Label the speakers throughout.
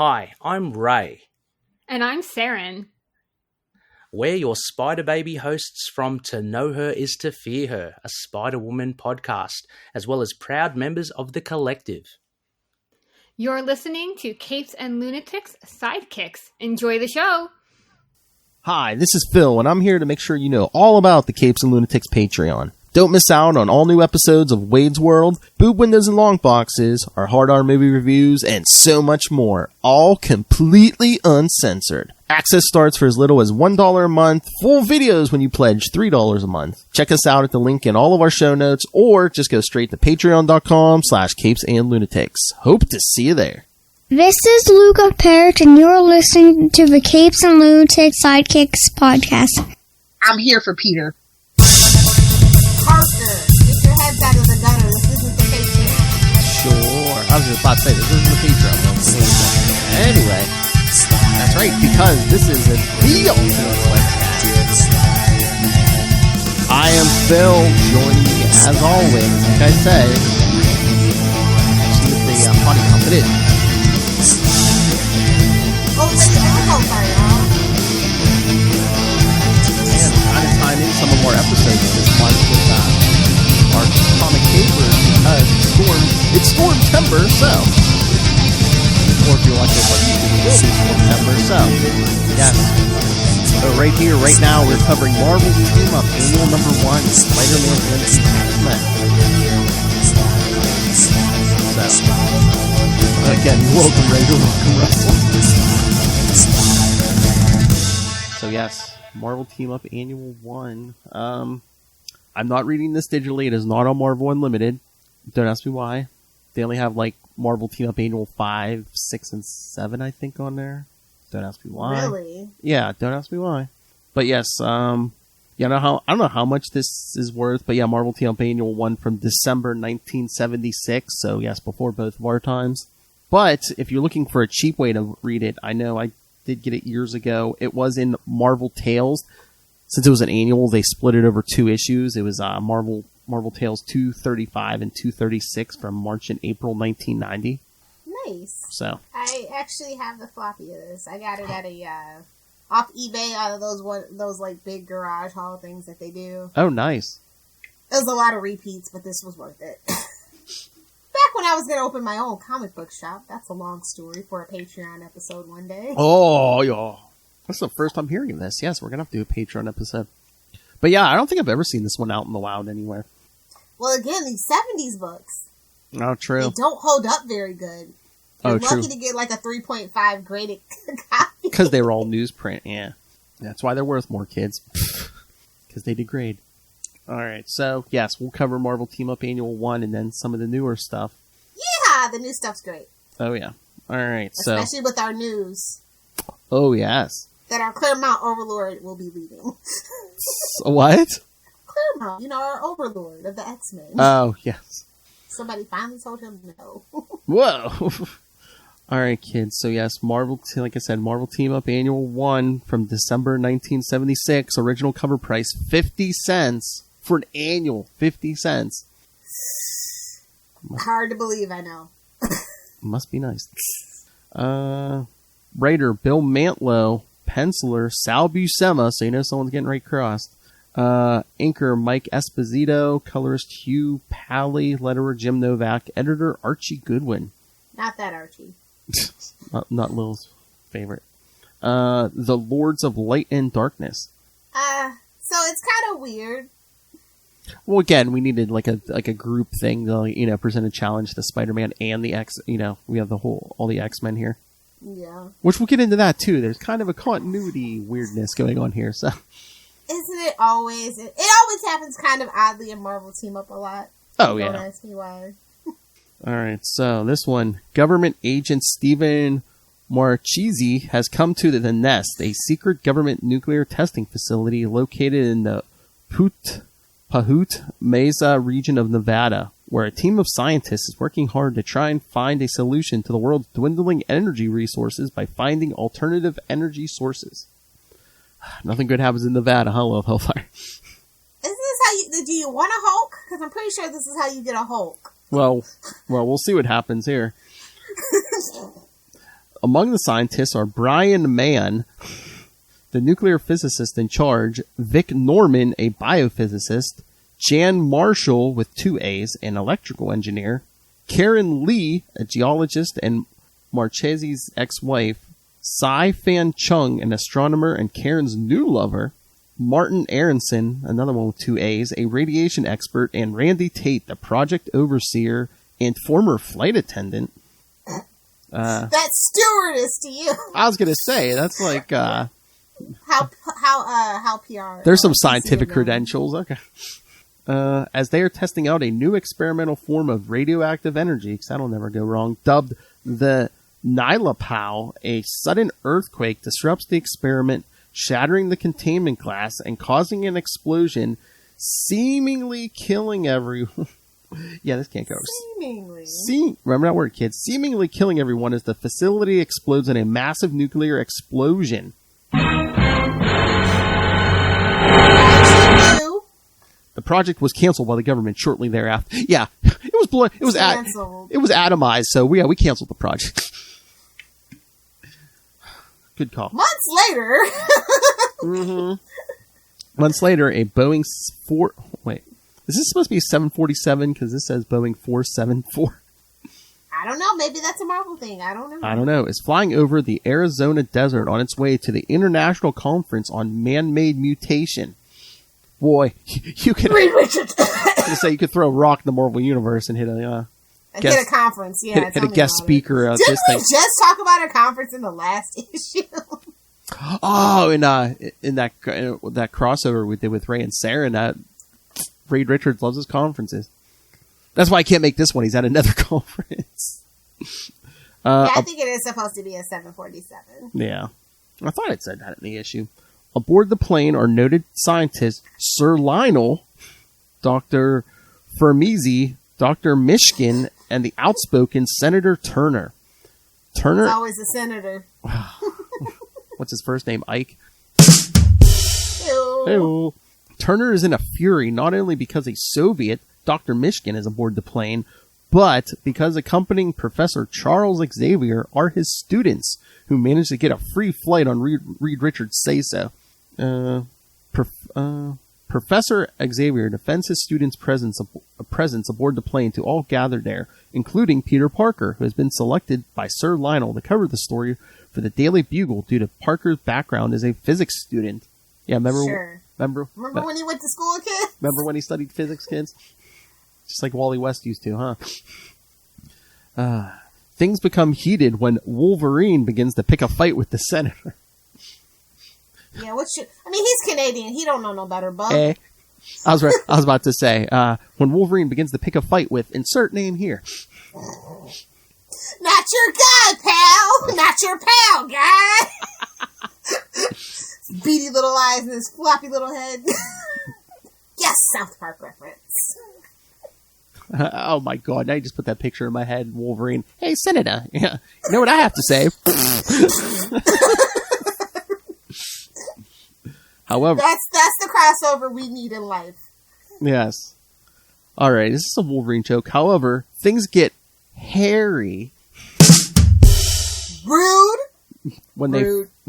Speaker 1: Hi, I'm Ray.
Speaker 2: And I'm Saren.
Speaker 1: We're your Spider Baby hosts from To Know Her Is to Fear Her, a Spider-Woman podcast, as well as proud members of the collective.
Speaker 2: You're listening to Capes and Lunatics Sidekicks. Enjoy the show!
Speaker 3: Hi, this is Phil, and I'm here to make sure you know all about the Capes and Lunatics Patreon. Don't miss out on all new episodes of Wade's World, Boob Windows and Long Boxes, our Hard R movie reviews, and so much more, all completely uncensored. Access starts for as little as $1 a month, full videos when you pledge $3 a month. Check us out at the link in all of our show notes, or just go straight to patreon.com/capesandlunatics. Hope to see you there.
Speaker 4: This is Luca Perich, and you're listening to the Capes and Lunatics Sidekicks podcast.
Speaker 5: I'm here for Peter.
Speaker 6: Parker, get your heads out of the gutter. This isn't the Patreon.
Speaker 3: Sure. I was just about to say, this isn't the Patreon. Anyway, that's right, because this is the ultimate webcast. I am Phil, joining me as always, like I say. See if the funny pump it in.
Speaker 6: Oh, wait, y'all.
Speaker 3: And trying to time in some of our episodes this month with our comic capers because it's Stormtember, so. Or if you're watching what you do, it's Stormtember, so. Yes. So right here, right now, we're covering Marvel Team Up Annual Number 1, Spider-Man and X-Men. So, again, welcome Ray, welcome Russell. So yes, Marvel Team Up Annual 1. I'm not reading this digitally. It is not on Marvel Unlimited. Don't ask me why. They only have like Marvel Team Up Annual 5, 6, and 7, I think, on there. Don't ask me why.
Speaker 6: Really?
Speaker 3: Yeah, don't ask me why. But yes, yeah, I don't know how much this is worth, but yeah, Marvel Team Up Annual 1 from December 1976. So yes, before both of our times. But if you're looking for a cheap way to read it, I know I did get it years ago. It was in Marvel Tales. Since it was an annual, they split it over 2 issues. It was Marvel Tales 235 and 236 from March and April 1990.
Speaker 6: Nice.
Speaker 3: So
Speaker 6: I actually have the floppy of this. I got it at a off eBay out of those like big garage haul things that they do.
Speaker 3: Oh, nice.
Speaker 6: It was a lot of repeats, but this was worth it. Back when I was going to open my own comic book shop. That's a long story for a Patreon episode one day.
Speaker 3: Oh, yeah. That's the first I'm hearing of this. Yes, we're going to have to do a Patreon episode. But yeah, I don't think I've ever seen this one out in the wild anywhere.
Speaker 6: Well, again, these 70s books.
Speaker 3: Oh, true.
Speaker 6: They don't hold up very good. You're lucky to get like a 3.5 graded copy.
Speaker 3: Because they were all newsprint, yeah. That's why they're worth more, kids. Because they degrade. Alright, so, yes, we'll cover Marvel Team Up Annual 1 and then some of the newer stuff.
Speaker 6: Yeah, the new stuff's great.
Speaker 3: Oh, yeah. Alright, so...
Speaker 6: Especially with our news.
Speaker 3: Oh, yes.
Speaker 6: That our Claremont Overlord will be leaving.
Speaker 3: What?
Speaker 6: Claremont, our Overlord of the X-Men.
Speaker 3: Oh, yes.
Speaker 6: Somebody finally told him no.
Speaker 3: Whoa! Alright, kids, so yes, like I said, Marvel Team Up Annual 1 from December 1976, original cover price 50 cents for an annual, 50 cents.
Speaker 6: Hard to believe, I know.
Speaker 3: Must be nice. Writer Bill Mantlo, penciler Sal Buscema, so you know someone's getting right crossed. Inker Mike Esposito, colorist Hugh Pally, letterer Jim Novak, editor Archie Goodwin.
Speaker 6: Not that Archie.
Speaker 3: not Lil's favorite. The Lords of Light and Darkness.
Speaker 6: So it's kind of weird.
Speaker 3: Well, again, we needed like a group thing to present a challenge to Spider-Man and the X. We have all the X-Men here.
Speaker 6: Yeah.
Speaker 3: Which we'll get into that too. There's kind of a continuity weirdness going on here. So.
Speaker 6: Isn't it always? It always happens kind of oddly in Marvel Team Up a lot.
Speaker 3: Oh, yeah.
Speaker 6: Don't ask me why.
Speaker 3: Alright, so this one. Government agent Stephen Marchese has come to the Nest, a secret government nuclear testing facility located in the Pahut Mesa region of Nevada, where a team of scientists is working hard to try and find a solution to the world's dwindling energy resources by finding alternative energy sources. Nothing good happens in Nevada, huh, Love Hellfire?
Speaker 6: Isn't this how do you want a Hulk? Because I'm pretty sure this is how you get a Hulk.
Speaker 3: Well, we'll see what happens here. Among the scientists are Brian Mann, the nuclear physicist in charge, Vic Norman, a biophysicist, Jan Marshall, with 2 A's, an electrical engineer, Karen Lee, a geologist and Marchese's ex-wife, Sai Fan Chung, an astronomer and Karen's new lover, Martin Aronson, another one with 2 A's, a radiation expert, and Randy Tate, the project overseer and former flight attendant.
Speaker 6: That's stewardess to you.
Speaker 3: I was gonna say that's like
Speaker 6: how PR.
Speaker 3: There's some scientific credentials. Okay. As they are testing out a new experimental form of radioactive energy, because that'll never go wrong, dubbed the Nilapau, a sudden earthquake disrupts the experiment, shattering the containment glass and causing an explosion, seemingly killing everyone. Yeah, this can't go.
Speaker 6: Seemingly.
Speaker 3: Remember that word, kids. Seemingly killing everyone as the facility explodes in a massive nuclear explosion. The project was canceled by the government shortly thereafter. Yeah, it was canceled. It was atomized, so we canceled the project. Good call.
Speaker 6: Months later.
Speaker 3: Months later, a Boeing is this supposed to be a 747? Because this says Boeing 474.
Speaker 6: I don't know. Maybe that's a Marvel thing. I don't know.
Speaker 3: Is flying over the Arizona desert on its way to the International Conference on Man-Made Mutation. Boy, you could.
Speaker 6: Reed Richards.
Speaker 3: You could throw a rock in the Marvel Universe and hit a
Speaker 6: conference. Yeah,
Speaker 3: hit a guest speaker.
Speaker 6: Didn't we just talk about a conference in the last issue?
Speaker 3: Oh, in that crossover we did with Ray and Sarah, Reed Richards loves his conferences. That's why I can't make this one. He's at another conference.
Speaker 6: I think it is supposed to be a 747.
Speaker 3: Yeah, I thought it said that in the issue. Aboard the plane are noted scientists Sir Lionel, Dr. Fermizzi, Dr. Mishkin, and the outspoken Senator Turner. Turner?
Speaker 6: He's always a senator.
Speaker 3: What's his first name? Ike?
Speaker 6: Ew.
Speaker 3: Ew. Turner is in a fury not only because a Soviet, Dr. Mishkin, is aboard the plane, but because accompanying Professor Charles Xavier are his students who managed to get a free flight on Reed Richards' say-so. Professor Xavier defends his students' presence aboard the plane to all gathered there, including Peter Parker, who has been selected by Sir Lionel to cover the story for the Daily Bugle due to Parker's background as a physics student. Yeah, remember?
Speaker 6: Sure.
Speaker 3: Remember
Speaker 6: when he went to school, kids?
Speaker 3: Remember when he studied physics, kids? Just like Wally West used to, huh? Things become heated when Wolverine begins to pick a fight with the senator.
Speaker 6: Yeah, he's Canadian. He don't know no better, bub.
Speaker 3: I was about to say, when Wolverine begins to pick a fight with, insert name here.
Speaker 6: Not your guy, pal! Not your pal, guy! Beady little eyes and his floppy little head. Yes, South Park reference.
Speaker 3: Oh my god, now you just put that picture in my head, Wolverine. Hey, Senator, yeah, you know what I have to say? However,
Speaker 6: that's the crossover we need in life.
Speaker 3: Yes. Alright, this is a Wolverine joke. However, things get hairy.
Speaker 6: Rude.
Speaker 3: When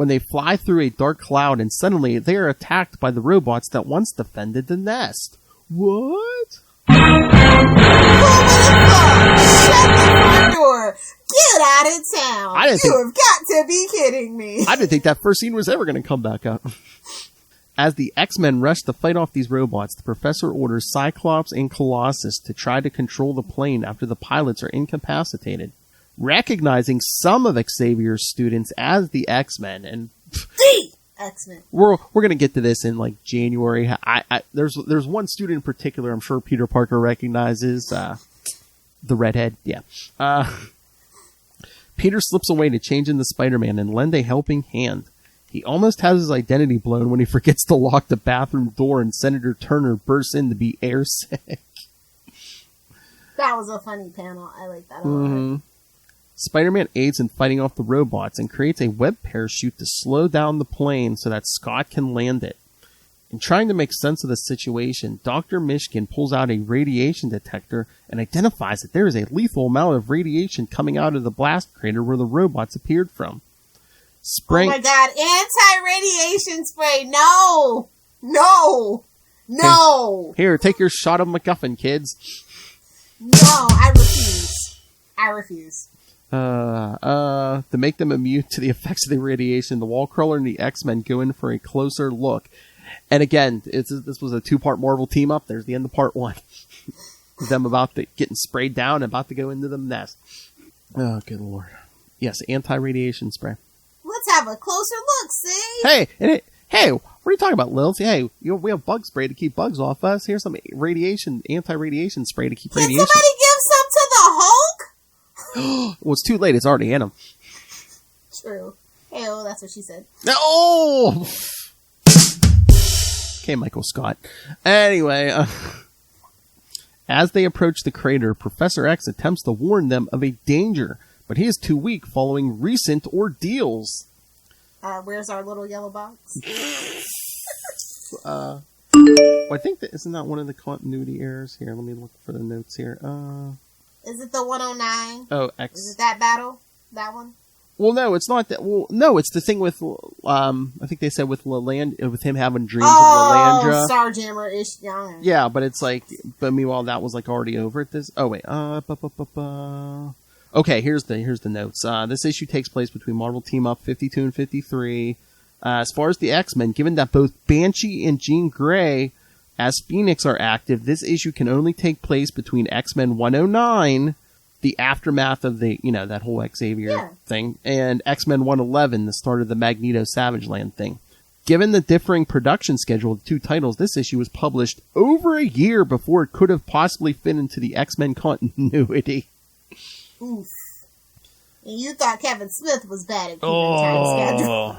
Speaker 3: they fly through a dark cloud and suddenly they are attacked by the robots that once defended the nest. What?
Speaker 6: Shut the front door! Get out of town! You have got to be kidding me!
Speaker 3: I didn't think that first scene was ever going to come back up. As the X-Men rush to fight off these robots, the Professor orders Cyclops and Colossus to try to control the plane after the pilots are incapacitated. Recognizing some of Xavier's students as the X-Men, and
Speaker 6: the X-Men.
Speaker 3: We're gonna get to this in like January. There's one student in particular I'm sure Peter Parker recognizes, the redhead. Yeah. Peter slips away to change into Spider-Man and lend a helping hand. He almost has his identity blown when he forgets to lock the bathroom door and Senator Turner bursts in to be airsick.
Speaker 6: That was a funny panel. I like that a lot.
Speaker 3: Spider-Man aids in fighting off the robots and creates a web parachute to slow down the plane so that Scott can land it. In trying to make sense of the situation, Dr. Mishkin pulls out a radiation detector and identifies that there is a lethal amount of radiation coming out of the blast crater where the robots appeared from.
Speaker 6: Oh my god, anti-radiation spray! No! No! No!
Speaker 3: Here, take your shot of MacGuffin, kids.
Speaker 6: No, I refuse.
Speaker 3: To make them immune to the effects of the radiation, the Wallcrawler and the X-Men go in for a closer look. And again, this was a 2-part Marvel team up. There's the end of part 1. Them getting sprayed down and about to go into the nest. Oh, good lord. Yes, anti-radiation spray.
Speaker 6: Let's have a closer look, see?
Speaker 3: Hey, what are you talking about, Lilith? Hey, we have bug spray to keep bugs off us. Here's some anti-radiation spray to keep radiation.
Speaker 6: Can somebody give some to the Hulk?
Speaker 3: Well, it's too late. It's already in him.
Speaker 6: True. Hey, oh, that's what she said.
Speaker 3: No! Okay, Michael Scott. Anyway, as they approach the crater, Professor X attempts to warn them of a danger, but he is too weak following recent ordeals.
Speaker 6: Where's our little yellow box?
Speaker 3: Well, I think isn't that one of the continuity errors? Here, let me look for the notes here.
Speaker 6: Is it the 109?
Speaker 3: Oh, X.
Speaker 6: Is it that battle? That one?
Speaker 3: Well, no, it's not that. Well, no, it's the thing with, I think they said with with him having dreams of Lalandra.
Speaker 6: Starjammer-ish.
Speaker 3: Yeah, but it's like, but meanwhile, that was like already over at this. Oh, wait. Okay, here's the notes. This issue takes place between Marvel Team Up 52 and 53. As far as the X-Men, given that both Banshee and Jean Grey as Phoenix are active, this issue can only take place between X-Men 109, the aftermath of the, that whole Xavier thing, and X-Men 111, the start of the Magneto Savage Land thing. Given the differing production schedule of the two titles, this issue was published over a year before it could have possibly fit into the X-Men continuity.
Speaker 6: Oof. And you thought Kevin Smith was bad at keeping time schedules.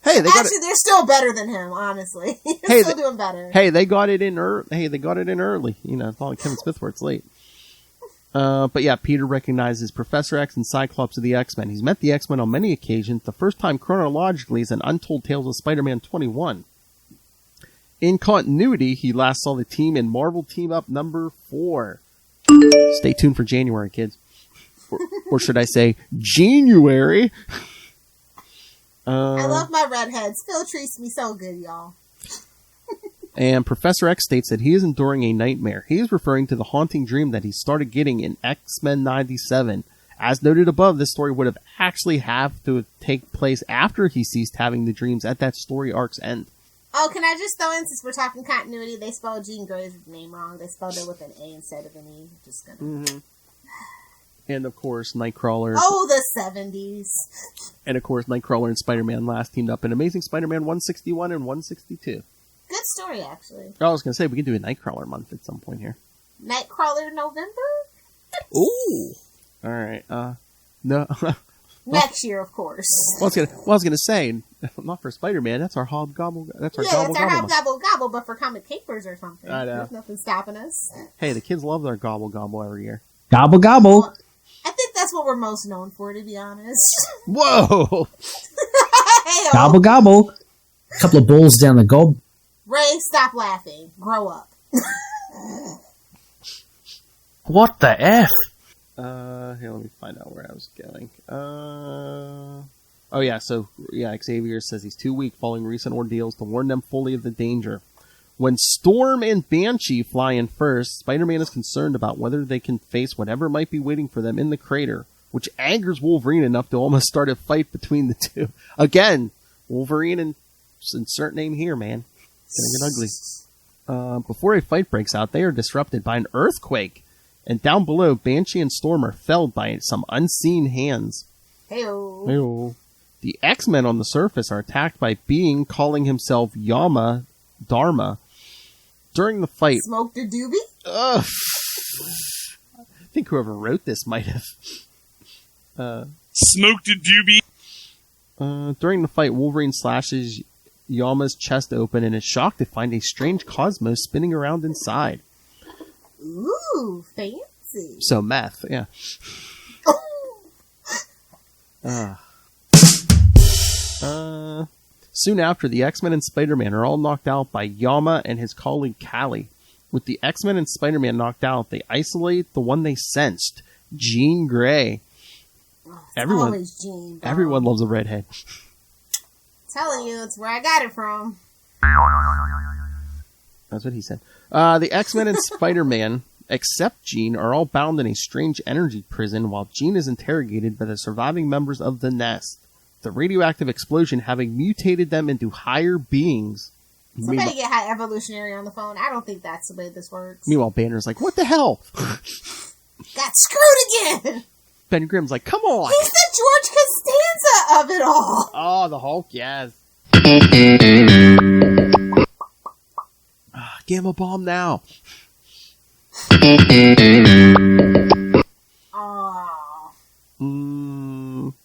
Speaker 3: Hey,
Speaker 6: they're still better than him, honestly. They're still doing better.
Speaker 3: Hey, they got it in early. It's not like Kevin Smith where it's late. But yeah, Peter recognizes Professor X and Cyclops of the X-Men. He's met the X-Men on many occasions. The first time chronologically is in Untold Tales of Spider-Man 21. In continuity, he last saw the team in Marvel Team Up number 4. Stay tuned for January, kids. Or should I say, January?
Speaker 6: I love my redheads. Phil treats me so good, y'all.
Speaker 3: And Professor X states that he is enduring a nightmare. He is referring to the haunting dream that he started getting in X-Men 97. As noted above, this story would have actually have to take place after he ceased having the dreams at that story arc's end.
Speaker 6: Oh, can I just throw in, since we're talking continuity, they spelled Jean Grey's name wrong. They spelled it with an A instead of an E. Just gonna...
Speaker 3: Mm-hmm. And, of course, Nightcrawler.
Speaker 6: Oh, the 70s.
Speaker 3: And, of course, Nightcrawler and Spider-Man last teamed up in Amazing Spider-Man 161 and 162.
Speaker 6: Good story, actually.
Speaker 3: I was going to say, we can do a Nightcrawler month at some point here.
Speaker 6: Nightcrawler November?
Speaker 3: Ooh. All right. No.
Speaker 6: Next year, of course.
Speaker 3: Well, I was going to say, not for Spider-Man, that's our Hobgobble. That's our
Speaker 6: Hobgobble, but for comic capers or something.
Speaker 3: I know.
Speaker 6: There's nothing stopping us.
Speaker 3: Hey, the kids love their Gobble every year.
Speaker 5: Gobble gobble.
Speaker 6: Well, I think that's what we're most known for, to be honest.
Speaker 3: Whoa!
Speaker 6: Hey-o.
Speaker 5: Gobble gobble. A couple of bowls down the gob.
Speaker 6: Ray, stop laughing. Grow up.
Speaker 1: What the F?
Speaker 3: Here, let me find out where I was going. Oh yeah, Xavier says he's too weak following recent ordeals to warn them fully of the danger. When Storm and Banshee fly in first, Spider-Man is concerned about whether they can face whatever might be waiting for them in the crater, which angers Wolverine enough to almost start a fight between the two. Again, Wolverine and insert name here, man. It's gonna get ugly. Before a fight breaks out, they are disrupted by an earthquake, and down below, Banshee and Storm are felled by some unseen hands.
Speaker 6: Hey-o.
Speaker 3: Hey-o. The X-Men on the surface are attacked by a being calling himself Yama Dharma. During the fight...
Speaker 6: Smoked a doobie?
Speaker 3: I think whoever wrote this might have.
Speaker 7: Smoked a doobie?
Speaker 3: During the fight, Wolverine slashes Yama's chest open and is shocked to find a strange cosmos spinning around inside.
Speaker 6: Ooh, fancy.
Speaker 3: So meth, yeah. Soon after, the X-Men and Spider-Man are all knocked out by Yama and his colleague Callie. With the X-Men and Spider-Man knocked out, they isolate the one they sensed, Jean Grey. Everyone loves a redhead.
Speaker 6: Telling you, it's where I got it from.
Speaker 3: That's what he said. The X-Men and Spider-Man, except Jean, are all bound in a strange energy prison while Jean is interrogated by the surviving members of the Nest. The radioactive explosion having mutated them into higher beings.
Speaker 6: Somebody get High Evolutionary on the phone. I don't think that's the way this works.
Speaker 3: Meanwhile, Banner's like, what the hell?
Speaker 6: Got screwed again!
Speaker 3: Ben Grimm's like, come on!
Speaker 6: He's the George Costanza of it all!
Speaker 3: Oh, the Hulk, yes. Gamma bomb now.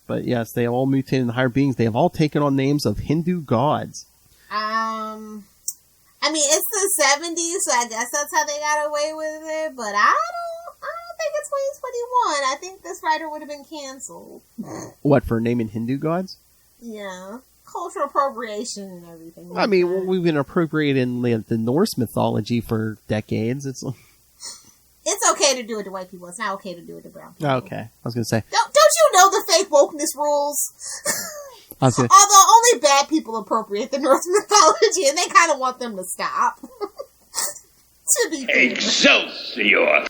Speaker 3: But yes, they have all mutated into higher beings. They have all taken on names of Hindu gods.
Speaker 6: I mean, it's the 70s, so I guess that's how they got away with it, but I don't think it's 2021. I think this writer would have been canceled.
Speaker 3: What, for naming Hindu gods?
Speaker 6: Yeah. Cultural appropriation and everything.
Speaker 3: I mean, well, we've been appropriating the Norse mythology for decades. It's
Speaker 6: okay to do it to white people. It's not okay to do it to brown people.
Speaker 3: Okay. I was going to say.
Speaker 6: Don't you know the fake wokeness rules? Although only bad people appropriate the Norse mythology, and they kind of want them to stop. To be fair.
Speaker 7: Excelsior!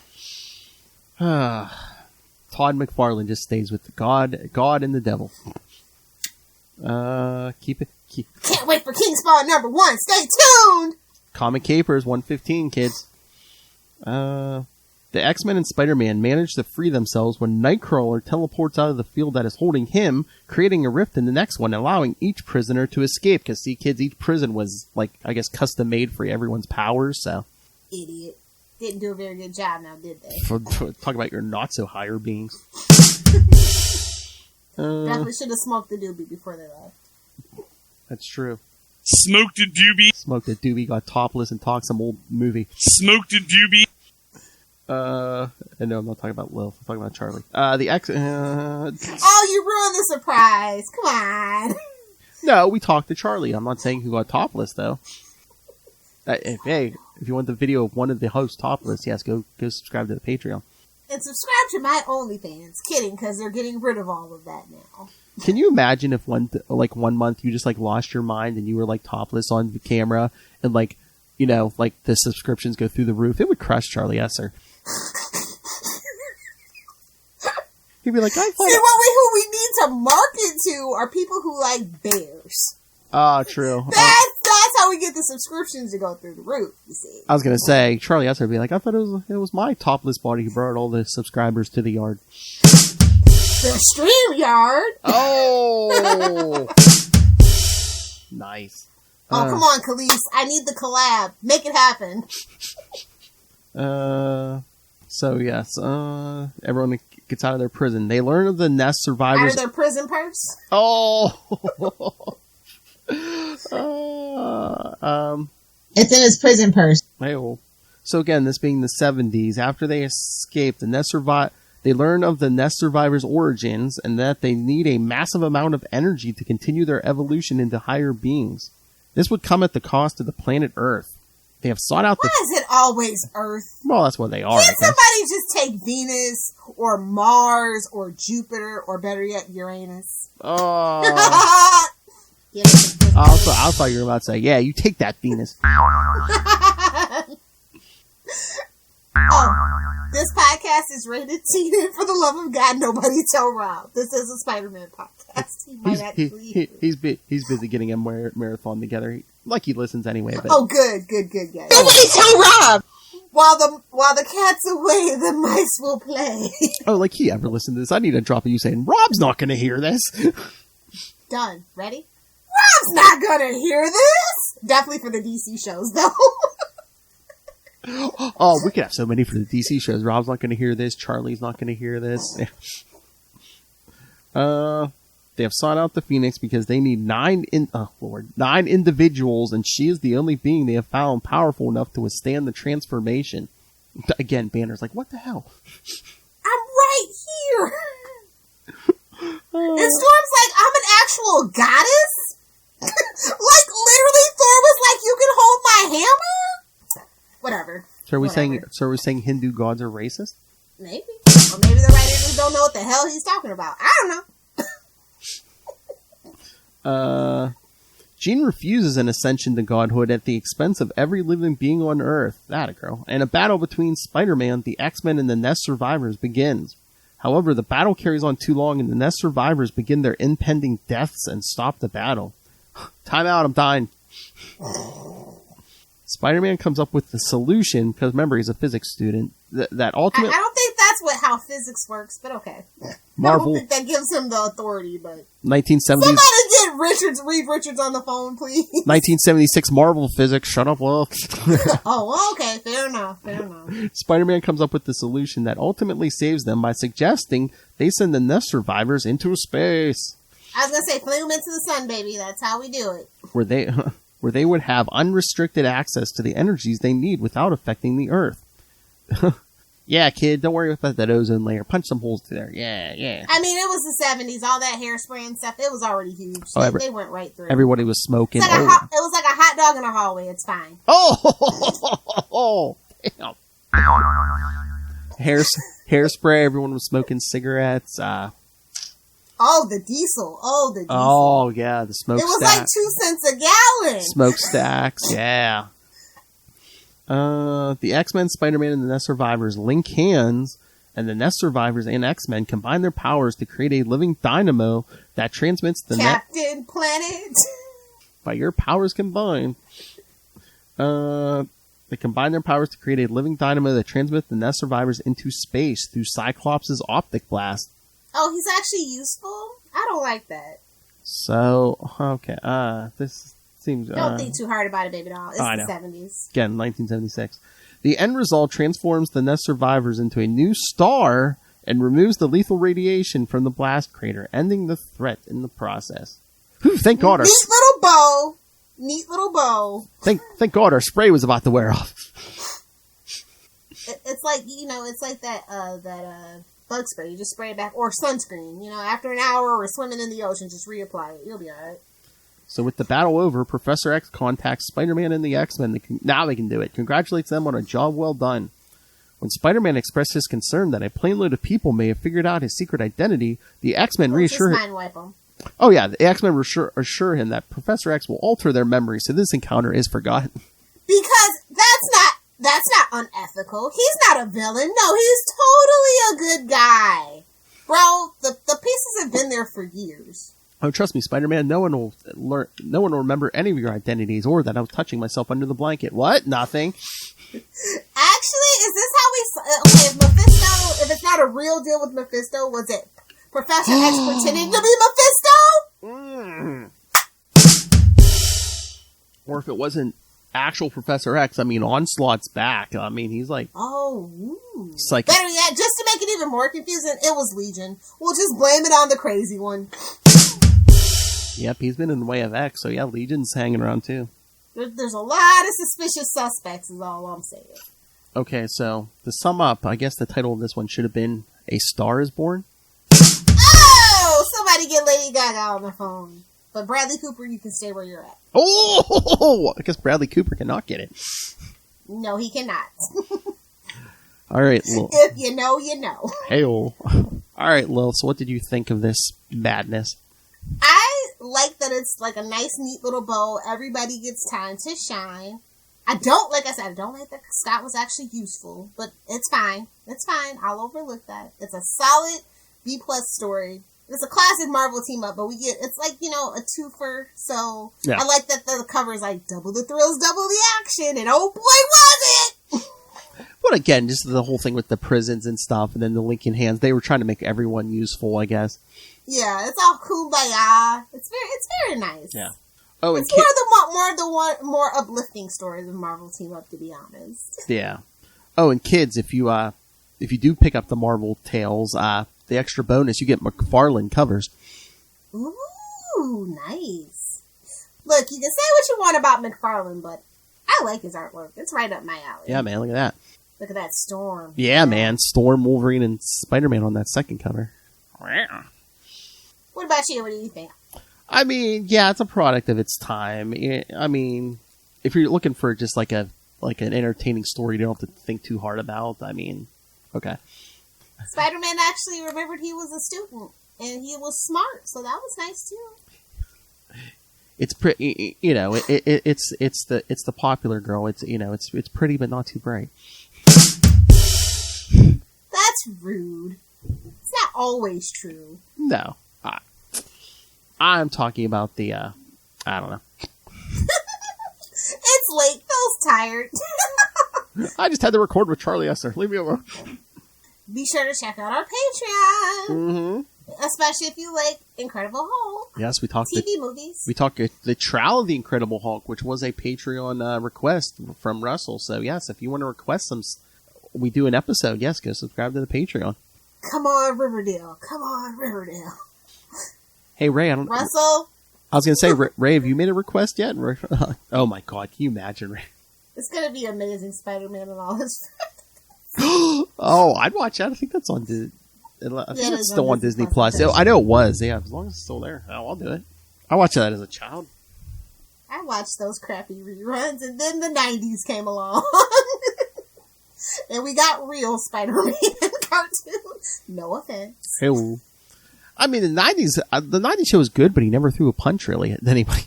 Speaker 3: Todd McFarlane just stays with the God and the devil.
Speaker 6: Can't wait for King Spawn #1. Stay tuned!
Speaker 3: Comic Capers 115, kids. The X-Men and Spider-Man manage to free themselves when Nightcrawler teleports out of the field that is holding him, creating a rift in the next one, allowing each prisoner to escape. Because, see, kids, each prison was, like, I guess, custom-made for everyone's powers, so.
Speaker 6: Idiot. Didn't do a very good job now, did they?
Speaker 3: Talk about your not-so-higher beings.
Speaker 6: Definitely should have smoked the doobie before they left.
Speaker 3: That's true.
Speaker 7: Smoked a doobie.
Speaker 3: Smoked a doobie, got topless, and talked some old movie.
Speaker 7: Smoked a doobie.
Speaker 3: And no, I'm not talking about Lilith. I'm talking about Charlie.
Speaker 6: Oh, you ruined the surprise. Come on.
Speaker 3: No, we talked to Charlie. I'm not saying who got topless, though. If you want the video of one of the hosts topless, yes, go subscribe to the Patreon.
Speaker 6: And subscribe to my OnlyFans. Kidding, because they're getting rid of all of that now.
Speaker 3: Can you imagine if one month you just like lost your mind and you were like topless on the camera and like, you know, like the subscriptions go through the roof? It would crush Charlie Esser. He'd be like, who
Speaker 6: we need to market to are people who like bears.
Speaker 3: Oh, true.
Speaker 6: That's how we get the subscriptions to go through the roof, you see.
Speaker 3: I was going to say, Charlie Esser would be like, I thought it was my topless body who brought all the subscribers to the yard.
Speaker 6: The stream yard.
Speaker 3: Oh! Nice.
Speaker 6: Oh, come on, Khalees. I need the collab. Make it happen.
Speaker 3: So, yes. Everyone gets out of their prison. They learn of the Nest survivors.
Speaker 6: Out of their prison purse?
Speaker 3: Oh!
Speaker 6: It's in his prison purse.
Speaker 3: Hey-oh. So, again, this being the 70s, after they escape, they learn of the Nest survivors' origins and that they need a massive amount of energy to continue their evolution into higher beings. This would come at the cost of the planet Earth. They have sought out
Speaker 6: Why is it always Earth?
Speaker 3: Well, that's what they are.
Speaker 6: Can't somebody just take Venus or Mars or Jupiter or better yet Uranus?
Speaker 3: Oh. I thought you were about to say, yeah, you take that, Venus.
Speaker 6: Oh, this podcast is rated T. For the love of God, nobody tell Rob. This is a Spider-Man podcast. He might actually.
Speaker 3: He's busy getting a marathon together. Like he listens anyway. But...
Speaker 6: Oh, good, guys.
Speaker 8: Nobody tell Rob.
Speaker 6: While the cat's away, the mice will play.
Speaker 3: Oh, like he ever listened to this? I need a drop of you saying, Rob's not going to hear this.
Speaker 6: Done. Ready? Rob's not going to hear this. Definitely for the DC shows, though.
Speaker 3: Oh, we could have so many for the DC shows. Rob's not going to hear this. Charlie's not going to hear this. They have sought out the Phoenix because they need 9 individuals, and she is the only being they have found powerful enough to withstand the transformation. Again, Banner's like, what the hell?
Speaker 6: I'm right here. And Storm's like, I'm an actual goddess? hammer? Whatever.
Speaker 3: So are we saying Hindu gods are racist?
Speaker 6: Maybe. Or maybe the writer just don't know what the hell he's talking about. I don't know.
Speaker 3: Jean refuses an ascension to godhood at the expense of every living being on Earth. That a girl. And a battle between Spider-Man, the X-Men, and the Nest survivors begins. However, the battle carries on too long, and the Nest survivors begin their impending deaths and stop the battle. Time out, I'm dying. Spider-Man comes up with the solution, because remember, he's a physics student, that ultimately...
Speaker 6: I don't think that's how physics works, but okay.
Speaker 3: Marvel.
Speaker 6: I don't think that gives him the authority, but...
Speaker 3: 1970s...
Speaker 6: Somebody get Reed Richards on the phone, please.
Speaker 3: 1976 Marvel physics, shut up, Will.
Speaker 6: Oh, okay, fair enough.
Speaker 3: Spider-Man comes up with the solution that ultimately saves them by suggesting they send the Nest survivors into space.
Speaker 6: I was gonna say, fling them into the sun, baby. That's how we do it.
Speaker 3: Where they would have unrestricted access to the energies they need without affecting the Earth. Yeah, kid, don't worry about that ozone layer. Punch some holes through there. Yeah.
Speaker 6: I mean, it was the 70s. All that hairspray and stuff, it was already huge. They went right through.
Speaker 3: Everybody was smoking.
Speaker 6: It was like a hot dog in a hallway. It's fine.
Speaker 3: Oh, damn. Hairspray, everyone was smoking cigarettes.
Speaker 6: The diesel.
Speaker 3: Oh, yeah, the smokestacks.
Speaker 6: It was like 2 cents a gallon.
Speaker 3: Smokestacks, yeah. The X-Men, Spider-Man, and the Nest survivors link hands, and the Nest survivors and X-Men combine their powers to create a living dynamo that transmits the
Speaker 6: Captain Planet.
Speaker 3: By your powers combined. They combine their powers to create a living dynamo that transmits the Nest survivors into space through Cyclops' optic blast.
Speaker 6: Oh, he's actually useful? I don't like that.
Speaker 3: So, okay, this seems...
Speaker 6: Don't think too hard about it, baby doll. It's the 70s.
Speaker 3: Again, 1976. The end result transforms the Nest survivors into a new star and removes the lethal radiation from the blast crater, ending the threat in the process. Whew, thank God our...
Speaker 6: Neat little bow.
Speaker 3: Thank God our spray was about to wear off.
Speaker 6: It's like, it's like that bug spray. You just spray it back. Or sunscreen. After an hour or swimming in the ocean, just reapply it. You'll be alright.
Speaker 3: So with the battle over, Professor X contacts Spider-Man and the X-Men. Now they can do it. Congratulates them on a job well done. When Spider-Man expressed his concern that a plane load of people may have figured out his secret identity, the X-Men reassure him.
Speaker 6: Mind wipe him.
Speaker 3: Oh yeah, the X-Men assure him that Professor X will alter their memory, so this encounter is forgotten.
Speaker 6: Because that's not unethical. He's not a villain. No, he's totally a good guy. Bro, the pieces have been there for years.
Speaker 3: Oh, trust me, Spider-Man, no one will remember any of your identities or that I was touching myself under the blanket. What? Nothing.
Speaker 6: Actually, is this how if Mephisto, if it's not a real deal with Mephisto, was it Professor X pretending to be Mephisto?
Speaker 3: Or if it wasn't actual Professor X, I mean, Onslaught's back. I mean, he's like...
Speaker 6: It's
Speaker 3: like...
Speaker 6: Better yet, just to make it even more confusing, it was Legion. We'll just blame it on the crazy one.
Speaker 3: Yep, he's been in the way of X, so yeah, Legion's hanging around too.
Speaker 6: There's a lot of suspicious suspects is all I'm saying.
Speaker 3: Okay, so to sum up, I guess the title of this one should have been A Star is Born.
Speaker 6: Oh! Somebody get Lady Gaga on the phone. But Bradley Cooper, you can stay where you're at.
Speaker 3: Oh! I guess Bradley Cooper cannot get it.
Speaker 6: No, he cannot.
Speaker 3: All right, Lil.
Speaker 6: If you know, you know.
Speaker 3: Hey-oh. All right, Lil, so what did you think of this madness?
Speaker 6: I like that it's like a nice, neat little bow. Everybody gets time to shine. I don't like that Scott was actually useful, but it's fine. It's fine. I'll overlook that. It's a solid B+ story. It's a classic Marvel team up, but it's like, a twofer. So yeah. I like that the cover is like double the thrills, double the action, and oh boy, was it!
Speaker 3: Well, again, just the whole thing with the prisons and stuff, and then the linking hands. They were trying to make everyone useful, I guess.
Speaker 6: Yeah, it's all kumbaya. It's very nice.
Speaker 3: Yeah. Oh, and
Speaker 6: it's more uplifting stories of Marvel team up, to be honest.
Speaker 3: Yeah. Oh, and kids, if you do pick up the Marvel Tales, the extra bonus, you get McFarlane covers.
Speaker 6: Ooh, nice. Look, you can say what you want about McFarlane, but I like his artwork. It's right up my alley.
Speaker 3: Yeah, man, look at that.
Speaker 6: Look at that Storm.
Speaker 3: Yeah, man, Storm, Wolverine, and Spider-Man on that second cover.
Speaker 6: What about you? What do you think?
Speaker 3: I mean, yeah, it's a product of its time. I mean, if you're looking for just like an entertaining story, you don't have to think too hard about. I mean, okay.
Speaker 6: Spider-Man actually remembered he was a student and he was smart, so that was nice too.
Speaker 3: It's pretty, you know. It's the popular girl. It's it's pretty but not too bright.
Speaker 6: That's rude. It's not always true.
Speaker 3: No, I'm talking about the. I don't know.
Speaker 6: It's late. Phil's tired.
Speaker 3: I just had to record with Charlie Esther. Leave me alone.
Speaker 6: Be sure to check out our Patreon.
Speaker 3: Mm-hmm.
Speaker 6: Especially if you like Incredible Hulk.
Speaker 3: Yes, we talked
Speaker 6: TV movies.
Speaker 3: We talked the trial of the Incredible Hulk, which was a Patreon request from Russell. So yes, if you want to request some, we do an episode. Yes, go subscribe to the Patreon.
Speaker 6: Come on, Riverdale. Come on, Riverdale.
Speaker 3: Hey Ray,
Speaker 6: Russell.
Speaker 3: I was going to say, Ray, have you made a request yet? Oh my God, can you imagine, Ray?
Speaker 6: It's going to be amazing, Spider-Man and all his
Speaker 3: Oh, I'd watch that. I think that's on Disney. I think it's still on Disney Plus. I know it was. Yeah, as long as it's still there, I'll do it. I watched that as a child.
Speaker 6: I watched those crappy reruns, and then the 90s came along. And we got real Spider-Man cartoons. No offense.
Speaker 3: Hey, I mean, the 90s show was good, but he never threw a punch really at anybody.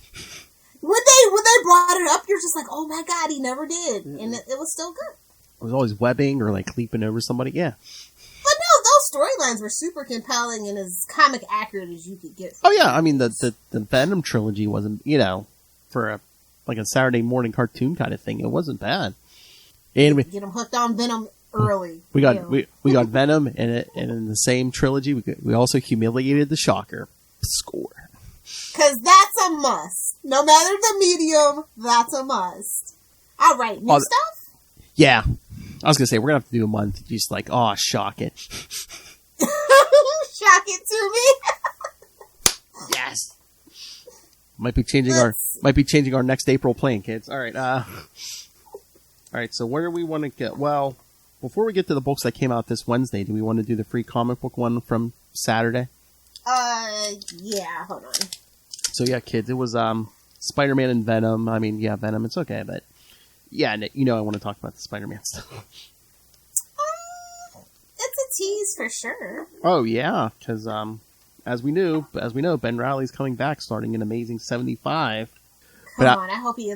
Speaker 6: When they brought it up, you're just like, oh my God, he never did. And it was still good.
Speaker 3: It was always webbing or like leaping over somebody. Yeah.
Speaker 6: But no, those storylines were super compelling and as comic accurate as you could get.
Speaker 3: Oh yeah, I mean the Venom trilogy wasn't, for a Saturday morning cartoon kind of thing. It wasn't bad. And
Speaker 6: get them hooked on Venom early.
Speaker 3: We got Venom, and in the same trilogy, we also humiliated the Shocker. Score.
Speaker 6: Because that's a must. No matter the medium, that's a must. All right, new stuff?
Speaker 3: Yeah. I was going to say, we're going to have to do a month. Just like, shock it.
Speaker 6: Shock it to me.
Speaker 3: Yes. Might be changing our next April plan, kids. All right. All right. So where do we want to get? Well, before we get to the books that came out this Wednesday, do we want to do the free comic book one from Saturday?
Speaker 6: Yeah. Hold on.
Speaker 3: So yeah, kids, it was Spider-Man and Venom. I mean, yeah, Venom. It's okay, but yeah, I want to talk about the Spider-Man stuff.
Speaker 6: It's a tease for sure.
Speaker 3: Oh yeah, because as we know, Ben Reilly's coming back starting in Amazing 75.
Speaker 6: Come on, I hope he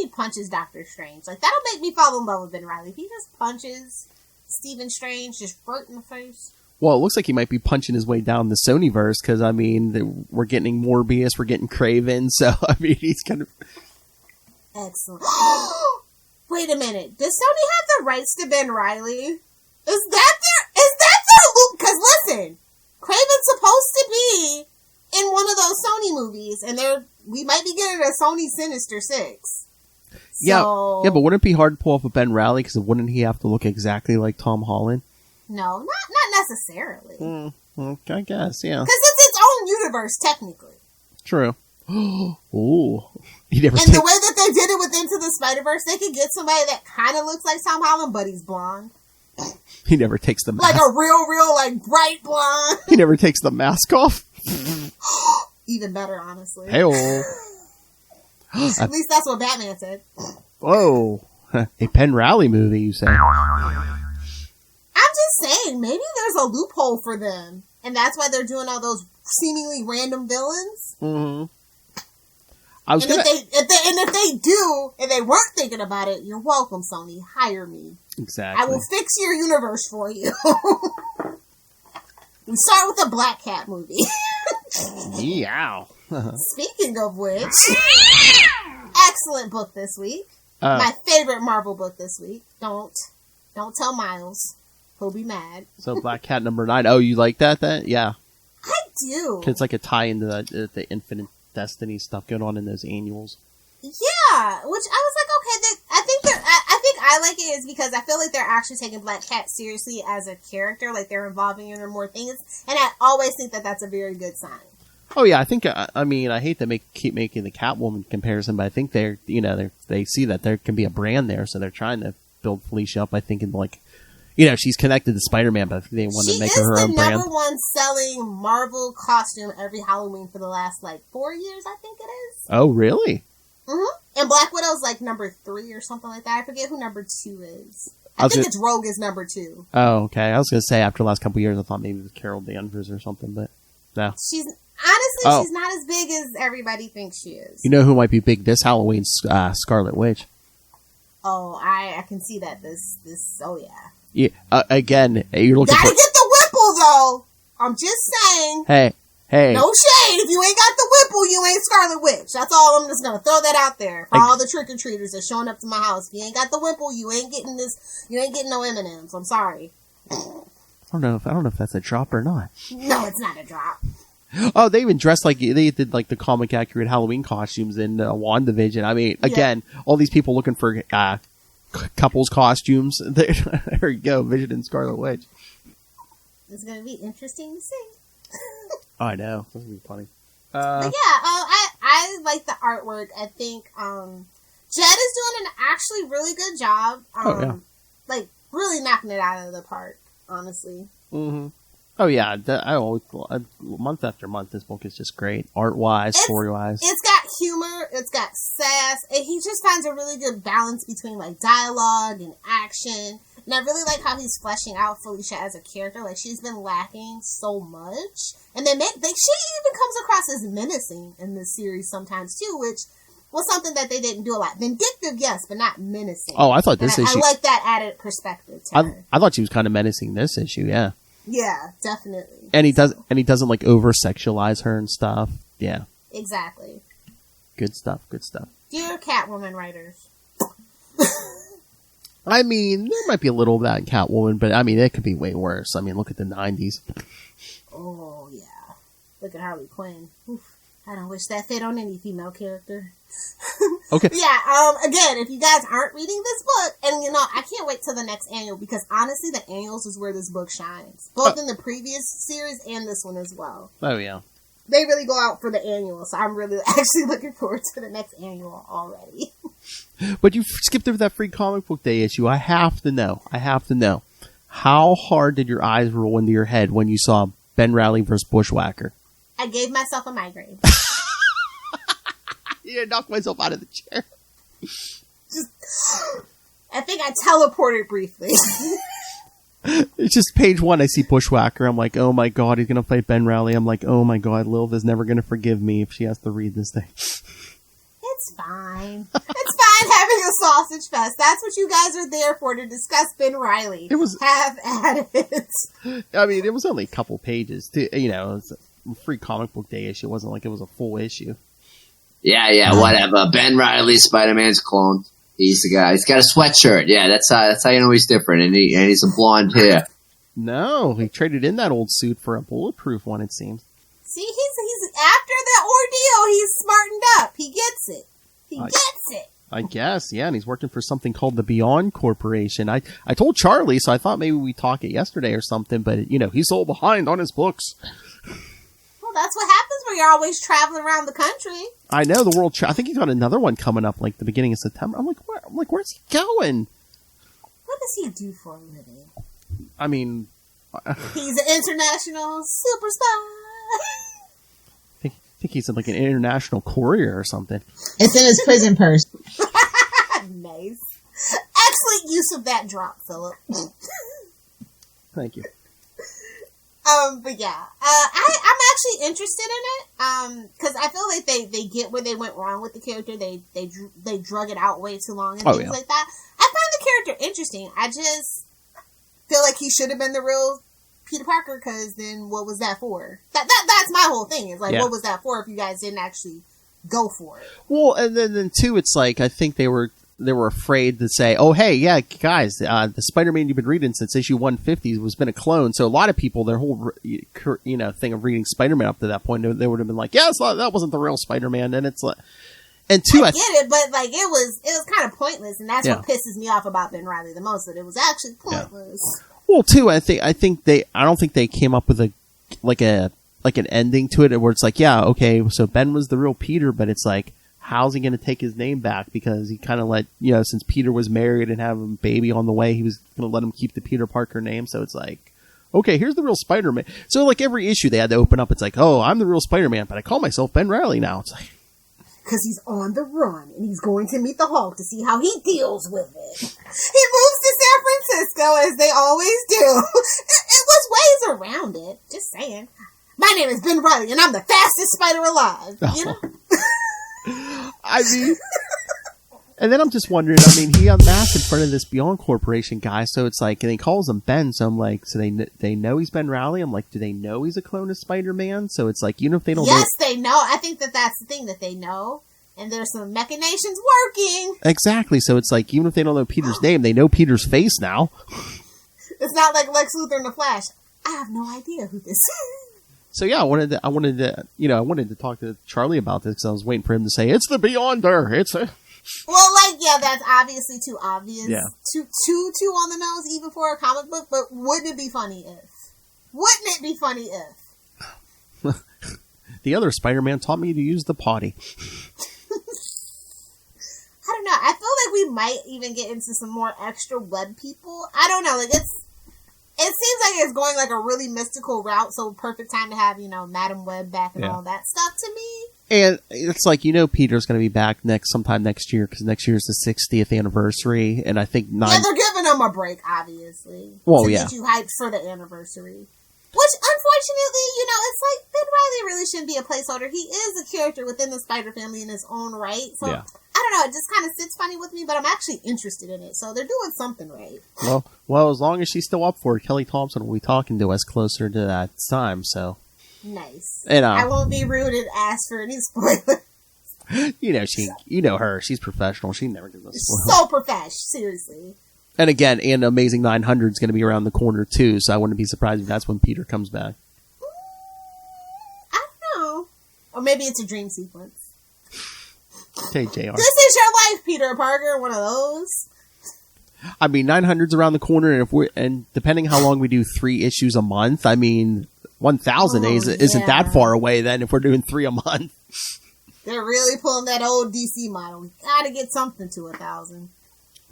Speaker 6: punches Doctor Strange. Like, that'll make me fall in love with Ben Reilly. If he just punches Stephen Strange just right in the face.
Speaker 3: Well, it looks like he might be punching his way down the Sonyverse, because, I mean, we're getting Morbius, we're getting Kraven, so, I mean, he's kind of...
Speaker 6: Excellent. Wait a minute. Does Sony have the rights to Ben Reilly? Is that their loop? Because, listen, Kraven's supposed to be in one of those Sony movies, and we might be getting a Sony Sinister 6.
Speaker 3: Yeah, but wouldn't it be hard to pull off a Ben Reilly, because wouldn't he have to look exactly like Tom Holland?
Speaker 6: No, not necessarily.
Speaker 3: I guess, yeah.
Speaker 6: Because it's its own universe, technically.
Speaker 3: True. Ooh.
Speaker 6: The way that they did it with Into the Spider-Verse, they could get somebody that kind of looks like Tom Holland, but he's blonde.
Speaker 3: He never takes the mask.
Speaker 6: Like a real, like, bright blonde.
Speaker 3: He never takes the mask off.
Speaker 6: Even better, honestly.
Speaker 3: Hey-oh.
Speaker 6: At least that's what Batman said.
Speaker 3: Whoa. A Ben Reilly movie, you say?
Speaker 6: I'm just saying, maybe there's a loophole for them. And that's why they're doing all those seemingly random villains.
Speaker 3: Mm-hmm.
Speaker 6: If they do, and they weren't thinking about it, you're welcome, Sony. Hire me.
Speaker 3: Exactly.
Speaker 6: I will fix your universe for you. We start with the Black Cat movie.
Speaker 3: Meow.
Speaker 6: Speaking of which, excellent book this week. My favorite Marvel book this week. Don't tell Miles. He'll be mad.
Speaker 3: So Black Cat number 9. Oh, you like that? Yeah.
Speaker 6: I do.
Speaker 3: It's like a tie into the Infinite Destiny stuff going on in those annuals.
Speaker 6: Yeah, which I was like, okay, I think I like it is because I feel like they're actually taking Black Cat seriously as a character, like they're involving her in more things, and I always think that that's a very good sign. Oh yeah,
Speaker 3: I think I mean I hate to keep making the Catwoman comparison, but I think they see that there can be a brand there, so they're trying to build Felicia up. I think in like. She's connected to Spider-Man, but I think they want to make her own brand. She is the number one selling Marvel costume every Halloween for the last, 4 years, I think it is. Oh, really?
Speaker 6: And Black Widow's like number 3 or something like that. I forget who number 2 is. I think it's Rogue is number 2.
Speaker 3: Oh, okay. I was going to say after the last couple of years, I thought maybe it was Carol Danvers or something, but no.
Speaker 6: She's not as big as everybody thinks she is.
Speaker 3: You know who might be big this Halloween? Scarlet Witch.
Speaker 6: Oh, I can see that. Oh yeah.
Speaker 3: Yeah. Again, you're looking
Speaker 6: Gotta get the Whipple though. I'm just saying.
Speaker 3: Hey.
Speaker 6: No shade. If you ain't got the Whipple, you ain't Scarlet Witch. That's all. I'm just gonna throw that out there for all the trick or treaters that's showing up to my house. If you ain't got the Whipple, you ain't getting this. You ain't getting no M&Ms. I'm sorry.
Speaker 3: I don't know if that's a drop or not.
Speaker 6: No, it's not a drop.
Speaker 3: Oh, they even dressed like they did like the comic accurate Halloween costumes in WandaVision. I mean, again, all these people looking for couples costumes. There you go, Vision and Scarlet Witch.
Speaker 6: It's gonna be interesting to see.
Speaker 3: Oh, I know. This will be funny.
Speaker 6: But yeah, I like the artwork. I think Jed is doing an actually really good job. Like really knocking it out of the park. Honestly.
Speaker 3: Mm-hmm. Oh yeah, month after month, this book is just great, art-wise, story-wise. It's
Speaker 6: got humor, it's got sass, and he just finds a really good balance between like dialogue and action. And I really like how he's fleshing out Felicia as a character. Like she's been lacking so much, and she even comes across as menacing in this series sometimes too, which was something that they didn't do a lot. Vindictive, yes, but not menacing.
Speaker 3: Oh, I thought this issue.
Speaker 6: I like that added perspective to her.
Speaker 3: I thought she was kind of menacing this issue, yeah.
Speaker 6: Yeah, definitely.
Speaker 3: And he doesn't like over sexualize her and stuff. Yeah.
Speaker 6: Exactly.
Speaker 3: Good stuff.
Speaker 6: Dear Catwoman writers.
Speaker 3: I mean, there might be a little of that in Catwoman, but I mean, it could be way worse. I mean, look at the 90s.
Speaker 6: Oh, yeah. Look at Harley Quinn. Oof. I don't wish that fit on any female character.
Speaker 3: Okay.
Speaker 6: Yeah, again, if you guys aren't reading this book, and I can't wait till the next annual, because honestly, the annuals is where this book shines. Both in the previous series and this one as well.
Speaker 3: Oh, yeah.
Speaker 6: They really go out for the annual, so I'm really actually looking forward to the next annual already.
Speaker 3: But you skipped over that free comic book day issue. I have to know. How hard did your eyes roll into your head when you saw Ben Reilly versus Bushwhacker?
Speaker 6: I gave myself a migraine.
Speaker 3: You knocked myself out of the chair.
Speaker 6: I think I teleported briefly.
Speaker 3: It's just page 1. I see Bushwhacker. I'm like, oh my god, he's gonna fight Ben Reilly. I'm like, oh my god, Lilith is never gonna forgive me if she has to read this thing.
Speaker 6: It's fine. It's fine having a sausage fest. That's what you guys are there for, to discuss Ben Reilly. Have at it.
Speaker 3: I mean, it was only a couple pages. It was a free comic book day issue. It wasn't like it was a full issue.
Speaker 8: Yeah, whatever. Ben Reilly, Spider-Man's clone. He's the guy. He's got a sweatshirt. Yeah, that's how you know he's different. And he's a blonde hair.
Speaker 3: No, he traded in that old suit for a bulletproof one, it seems.
Speaker 6: See, he's after the ordeal, he's smartened up. He gets it. I
Speaker 3: guess, yeah, and he's working for something called the Beyond Corporation. I told Charlie, so I thought maybe we'd talk it yesterday or something, but, he's so behind on his books.
Speaker 6: Well, that's what happens when you're always traveling around the country.
Speaker 3: I know, the world. I think he's got another one coming up, like the beginning of September. I'm like, where's he going?
Speaker 6: What does he do for a living?
Speaker 3: I mean,
Speaker 6: he's an international superstar.
Speaker 3: I think he's like an international courier or something.
Speaker 5: It's in his prison purse.
Speaker 6: Nice. Excellent use of that drop, Philip.
Speaker 3: Thank you.
Speaker 6: But yeah, I'm actually interested in it, because I feel like they get where they went wrong with the character. They drug it out way too long and things like that. I find the character interesting. I just feel like he should have been the real Peter Parker, because then what was that for? That's my whole thing. Is like, what was that for if you guys didn't actually go for it?
Speaker 3: Well, and then too, it's like I think they were afraid to say, oh, hey, yeah, guys, the Spider-Man you've been reading since issue 150 has been a clone. So a lot of people, their whole, thing of reading Spider-Man up to that point, they would have been like, yeah, that wasn't the real Spider-Man. And it's like, and two,
Speaker 6: I get it, but like it was kind of pointless, and that's what pisses me off about Ben Reilly the most. That it was actually pointless.
Speaker 3: Yeah. Well, too, I don't think they came up with an ending to it where it's like, yeah, okay, so Ben was the real Peter, but it's like, how's he going to take his name back? Because he kind of let, since Peter was married and have a baby on the way, he was going to let him keep the Peter Parker name. So it's like, okay, here's the real Spider-Man. So like every issue they had to open up, it's like, oh, I'm the real Spider-Man, but I call myself Ben Reilly now. It's like,
Speaker 6: because he's on the run and he's going to meet the Hulk to see how he deals with it. He moves to San Francisco as they always do. It was ways around it. Just saying. My name is Ben Reilly and I'm the fastest spider alive. You know?
Speaker 3: I mean, and then I'm just wondering, I mean, he unmasked in front of this Beyond Corporation guy, so it's like, and he calls him Ben, so I'm like, so they know he's Ben Reilly? I'm like, do they know he's a clone of Spider-Man? So it's like, even if they don't
Speaker 6: Yes, they know. I think that's the thing, that they know. And there's some machinations working.
Speaker 3: Exactly, so it's like, even if they don't know Peter's name, they know Peter's face now.
Speaker 6: It's not like Lex Luthor in The Flash. I have no idea who this is.
Speaker 3: So yeah, I wanted to talk to Charlie about this because I was waiting for him to say, it's the Beyonder, it's a...
Speaker 6: Well, like, yeah, that's obviously too obvious.
Speaker 3: Yeah.
Speaker 6: Too on the nose, even for a comic book, but wouldn't it be funny if?
Speaker 3: The other Spider-Man taught me to use the potty.
Speaker 6: I don't know. I feel like we might even get into some more extra web people. I don't know. Like, it seems like it's going like a really mystical route, so perfect time to have, Madam Web back and all that stuff to me.
Speaker 3: And it's like, Peter's going to be back sometime next year, because next year is the 60th anniversary, and I think
Speaker 6: Yeah, they're giving him a break, obviously.
Speaker 3: Well,
Speaker 6: to
Speaker 3: yeah.
Speaker 6: get you hyped for the anniversary. Which, unfortunately, it's like, Ben Reilly really shouldn't be a placeholder. He is a character within the Spider family in his own right. So,
Speaker 3: yeah.
Speaker 6: I don't know, it just kind of sits funny with me, but I'm actually interested in it. So, they're doing something right.
Speaker 3: Well, as long as she's still up for it, Kelly Thompson will be talking to us closer to that time, so...
Speaker 6: Nice.
Speaker 3: And,
Speaker 6: I won't be rude and ask for any spoilers.
Speaker 3: Her. She's professional. She never gives us spoilers.
Speaker 6: So professional, seriously.
Speaker 3: And again, and Amazing 900 is going to be around the corner too, so I wouldn't be surprised if that's when Peter comes back.
Speaker 6: I don't know. Or maybe it's a dream sequence.
Speaker 3: Okay, JR.
Speaker 6: This is your life, Peter Parker. One of those.
Speaker 3: I mean, 900's around the corner, and depending how long we do 3 issues a month, I mean, 1,000 days isn't that far away then if we're doing 3 a month.
Speaker 6: They're really pulling that old DC model. We gotta get something to 1,000.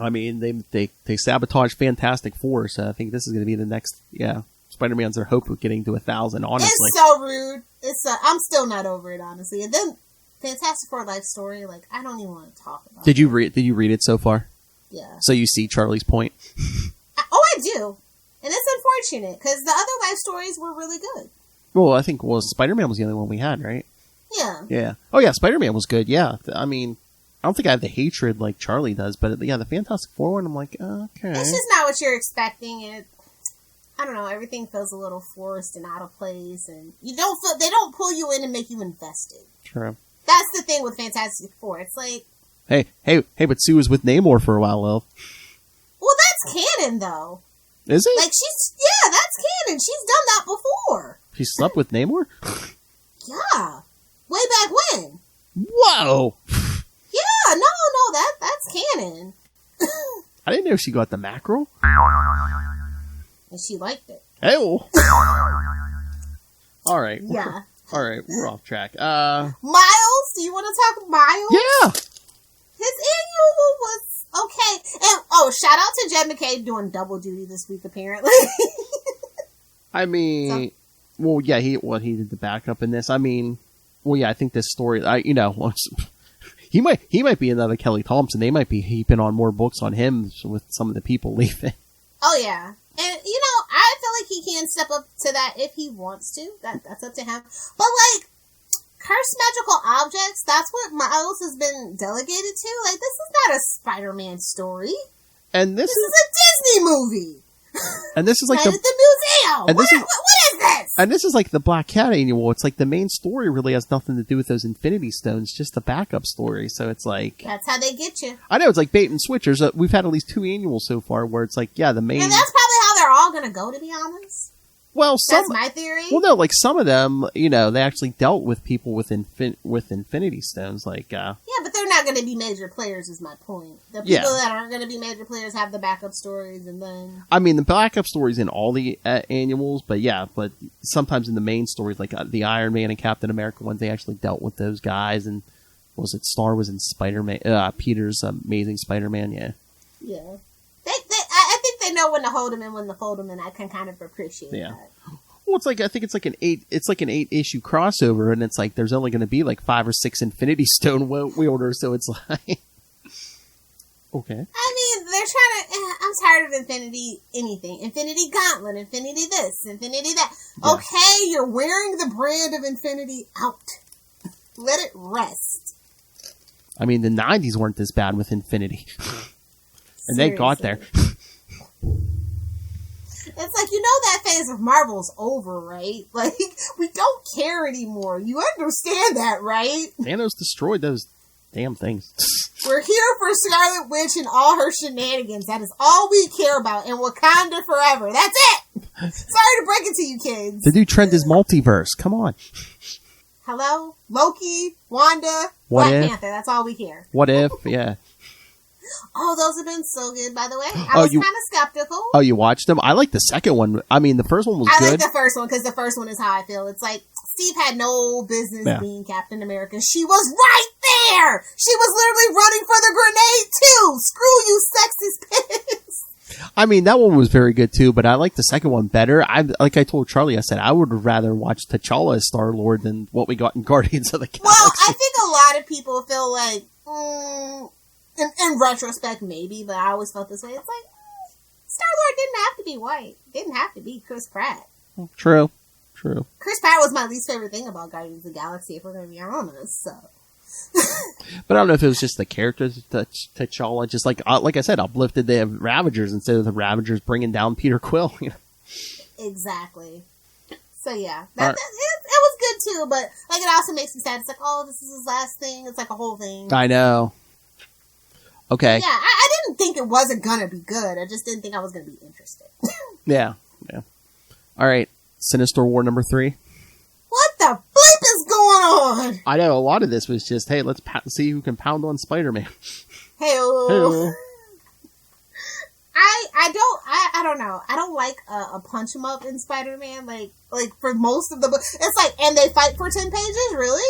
Speaker 6: I
Speaker 3: mean, they sabotaged Fantastic Four, so I think this is going to be the next, Spider-Man's their hope of getting to 1,000, honestly.
Speaker 6: It's so rude. I'm still not over it, honestly. And then Fantastic Four life story, like, I don't even want to talk about it.
Speaker 3: Did you read it so far?
Speaker 6: Yeah.
Speaker 3: So you see Charlie's point?
Speaker 6: I do. And it's unfortunate, because the other life stories were really good.
Speaker 3: Well, I think, Spider-Man was the only one we had, right?
Speaker 6: Yeah.
Speaker 3: Yeah. Oh, yeah, Spider-Man was good, yeah. I mean, I don't think I have the hatred like Charlie does, but yeah, the Fantastic Four one, I'm like, okay.
Speaker 6: It's just not what you're expecting, I don't know, everything feels a little forced and out of place, and they don't pull you in and make you invested.
Speaker 3: True.
Speaker 6: That's the thing with Fantastic Four. It's like...
Speaker 3: Hey, but Sue was with Namor for a while, Lil.
Speaker 6: Well, that's canon, though.
Speaker 3: Is it?
Speaker 6: Like, that's canon. She's done that before.
Speaker 3: She slept with Namor?
Speaker 6: Yeah. Way back when.
Speaker 3: Whoa!
Speaker 6: Yeah, no, that's canon.
Speaker 3: I didn't know she got the mackerel.
Speaker 6: And she liked it.
Speaker 3: Hey-oh. All right.
Speaker 6: Yeah.
Speaker 3: All right, we're off track.
Speaker 6: Miles? Do you want to talk Miles?
Speaker 3: Yeah.
Speaker 6: His annual was okay. And, shout out to Jed McKay doing double duty this week, apparently.
Speaker 3: I mean, he did the backup in this. I mean, I think this story, he might be another Kelly Thompson. They might be heaping on more books on him with some of the people leaving.
Speaker 6: Oh, yeah. And, I feel like he can step up to that if he wants to. That's up to him. But, like, cursed magical objects, that's what Miles has been delegated to. Like, this is not a Spider-Man story.
Speaker 3: And this
Speaker 6: is a Disney movie.
Speaker 3: And this is like
Speaker 6: the museum.
Speaker 3: And
Speaker 6: what is this?
Speaker 3: And this is like the Black Cat annual. It's like the main story really has nothing to do with those Infinity Stones, just the backup story. So it's like...
Speaker 6: That's how they get you.
Speaker 3: I know, it's like bait and switchers. We've had at least 2 annuals so far where it's like, the main...
Speaker 6: And that's probably how they're all going to go, to be honest.
Speaker 3: Well,
Speaker 6: that's my theory.
Speaker 3: Well, no, like some of them, they actually dealt with people with Infinity Stones, like.
Speaker 6: Yeah, but they're not going to be major players. Is my point. The people that aren't going to be major players have the backup stories, and then.
Speaker 3: I mean, the backup stories in all the annuals, but sometimes in the main stories, like the Iron Man and Captain America ones, they actually dealt with those guys. And Star was in Spider-Man, Peter's Amazing Spider-Man, yeah.
Speaker 6: Yeah. I think they know when to hold them and when to fold them, and I can kind of appreciate that.
Speaker 3: Well, it's like I think it's like an 8-issue crossover, and it's like there's only going to be like 5 or 6 Infinity Stone wielders, so it's like okay.
Speaker 6: I mean, they're trying to. I'm tired of Infinity anything. Infinity Gauntlet, Infinity this, Infinity that.
Speaker 3: Yeah.
Speaker 6: Okay, you're wearing the brand of Infinity out. Let it rest.
Speaker 3: I mean, the 90s weren't this bad with Infinity, and they got there.
Speaker 6: It's like, that phase of Marvel's over, right? Like, we don't care anymore. You understand that, right?
Speaker 3: Thanos destroyed those damn things.
Speaker 6: We're here for Scarlet Witch and all her shenanigans. That is all we care about. And Wakanda forever. That's it! Sorry to break it to you kids.
Speaker 3: The new trend is multiverse. Come on.
Speaker 6: Hello? Loki, Wanda,
Speaker 3: What
Speaker 6: Black
Speaker 3: if?
Speaker 6: Panther. That's all we care.
Speaker 3: What if? Yeah.
Speaker 6: Oh, those have been so good, by the way. I was kind of skeptical.
Speaker 3: Oh, you watched them? I like the second one. I mean, the first one was good.
Speaker 6: I like the first one because the first one is how I feel. It's like Steve had no business being Captain America. She was right there. She was literally running for the grenade too. Screw you, sexist piss.
Speaker 3: I mean, that one was very good too, but I like the second one better. Like I told Charlie, I said I would rather watch T'Challa as Star-Lord than what we got in Guardians of the Galaxy.
Speaker 6: Well, I think a lot of people feel like, in retrospect, maybe, but I always felt this way. It's like, Star-Lord didn't have to be white. Didn't have to be Chris Pratt.
Speaker 3: True.
Speaker 6: Chris Pratt was my least favorite thing about Guardians of the Galaxy, if we're going to be honest, so.
Speaker 3: But I don't know if it was just the character T'Challa, just like I said, uplifted the Ravagers instead of the Ravagers bringing down Peter Quill.
Speaker 6: Exactly. So yeah, it was good too, but like it also makes me sad. It's like, oh, this is his last thing. It's like a whole thing.
Speaker 3: I know. Okay.
Speaker 6: Yeah, I didn't think it wasn't gonna be good. I just didn't think I was gonna be interested.
Speaker 3: Yeah. All right, Sinister War number 3.
Speaker 6: What the bleep is going on?
Speaker 3: I know a lot of this was just, hey, let's see who can pound on Spider-Man.
Speaker 6: Hey-o. I don't know. I don't like a punch 'em up in Spider-Man. Like for most of the book, it's like, and they fight for 10 pages. Really?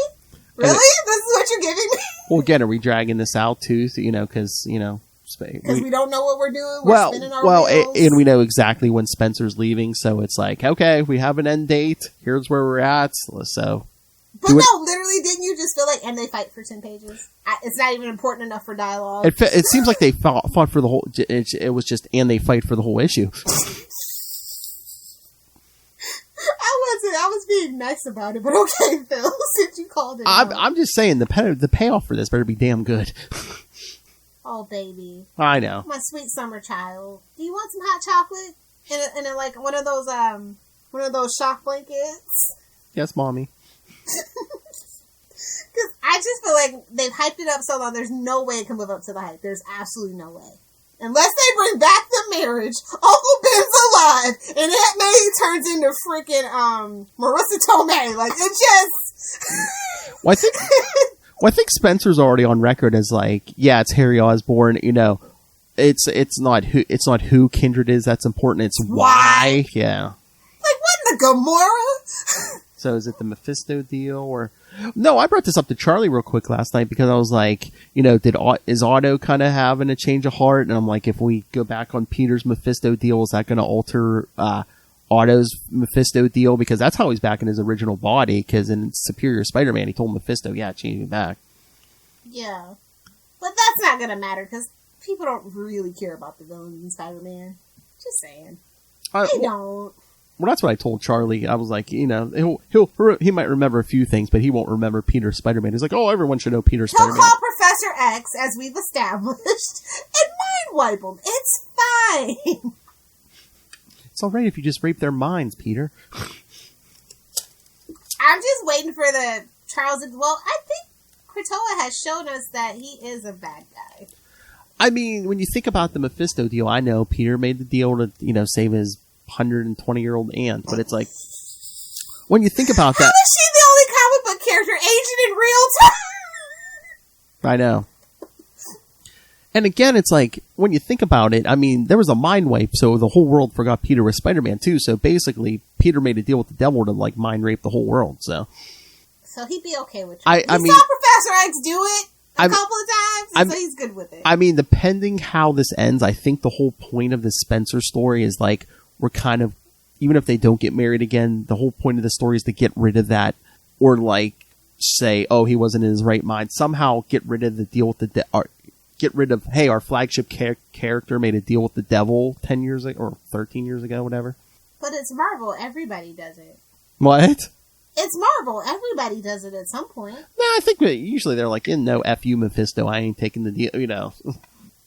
Speaker 6: This is what you're giving me?
Speaker 3: Well, again, are we dragging this out too? So, because
Speaker 6: because we don't know what we're doing. We're spinning our wheels.
Speaker 3: And we know exactly when Spencer's leaving, so it's like, okay, we have an end date. Here's where we're at. So,
Speaker 6: but no, literally, didn't you just feel like, and they fight for 10 pages? It's not even important enough for dialogue.
Speaker 3: It seems like they fought for the whole. It was just, and they fight for the whole issue.
Speaker 6: I was being nice about it, but okay, Phil, since you called it out.
Speaker 3: I'm just saying the payoff for this better be damn good.
Speaker 6: Oh, baby.
Speaker 3: I know.
Speaker 6: My sweet summer child. Do you want some hot chocolate? And like one of those shock blankets?
Speaker 3: Yes, mommy.
Speaker 6: Because I just feel like they've hyped it up so long, there's no way it can live up to the hype. There's absolutely no way. Unless they bring back the marriage, Uncle Ben's alive, and Aunt May turns into freaking Marissa Tomei. Like, it just...
Speaker 3: Well, I think Spencer's already on record as like, yeah, it's Harry Osborn. It's not who Kindred is that's important. It's why. Yeah.
Speaker 6: Like, what in the Gamora?
Speaker 3: So is it the Mephisto deal or? No, I brought this up to Charlie real quick last night because I was like, is Otto kind of having a change of heart? And I'm like, if we go back on Peter's Mephisto deal, is that going to alter Otto's Mephisto deal? Because that's how he's back in his original body. Because in Superior Spider-Man, he told Mephisto, yeah, change me back.
Speaker 6: Yeah. But that's not going to matter because people don't really care about the villains in Spider-Man. Just saying. They don't.
Speaker 3: Well, that's what I told Charlie. I was like, he might remember a few things, but he won't remember Peter Spider-Man. He's like, oh, everyone should know Peter Spider-Man.
Speaker 6: He'll call Professor X, as we've established, and mind wipe him. It's fine.
Speaker 3: It's all right if you just rape their minds, Peter.
Speaker 6: I'm just waiting for the Charles. Well, I think Krakoa has shown us that he is a bad guy.
Speaker 3: I mean, when you think about the Mephisto deal, I know Peter made the deal to, save his 120-year-old aunt, but it's like, when you think about that...
Speaker 6: How is she the only comic book character aged in real time?
Speaker 3: I know. And again, it's like, when you think about it, I mean, there was a mind wipe, so the whole world forgot Peter was Spider-Man too, so basically, Peter made a deal with the devil to, mind rape the whole world, so... So
Speaker 6: he'd be okay with it.
Speaker 3: I mean,
Speaker 6: saw Professor X do it a couple of times, so he's good with it.
Speaker 3: I mean, depending how this ends, I think the whole point of the Spencer story is, we're kind of even if they don't get married again, the whole point of the story is to get rid of that, or like say, oh, he wasn't in his right mind. Somehow get rid of the deal with get rid of, hey, our flagship character made a deal with the devil 10 years ago or 13 years ago, whatever.
Speaker 6: But it's Marvel. Everybody does it.
Speaker 3: What?
Speaker 6: It's Marvel. Everybody does it at some point.
Speaker 3: No, I think usually they're like, no, F you, Mephisto. I ain't taking the deal, you know.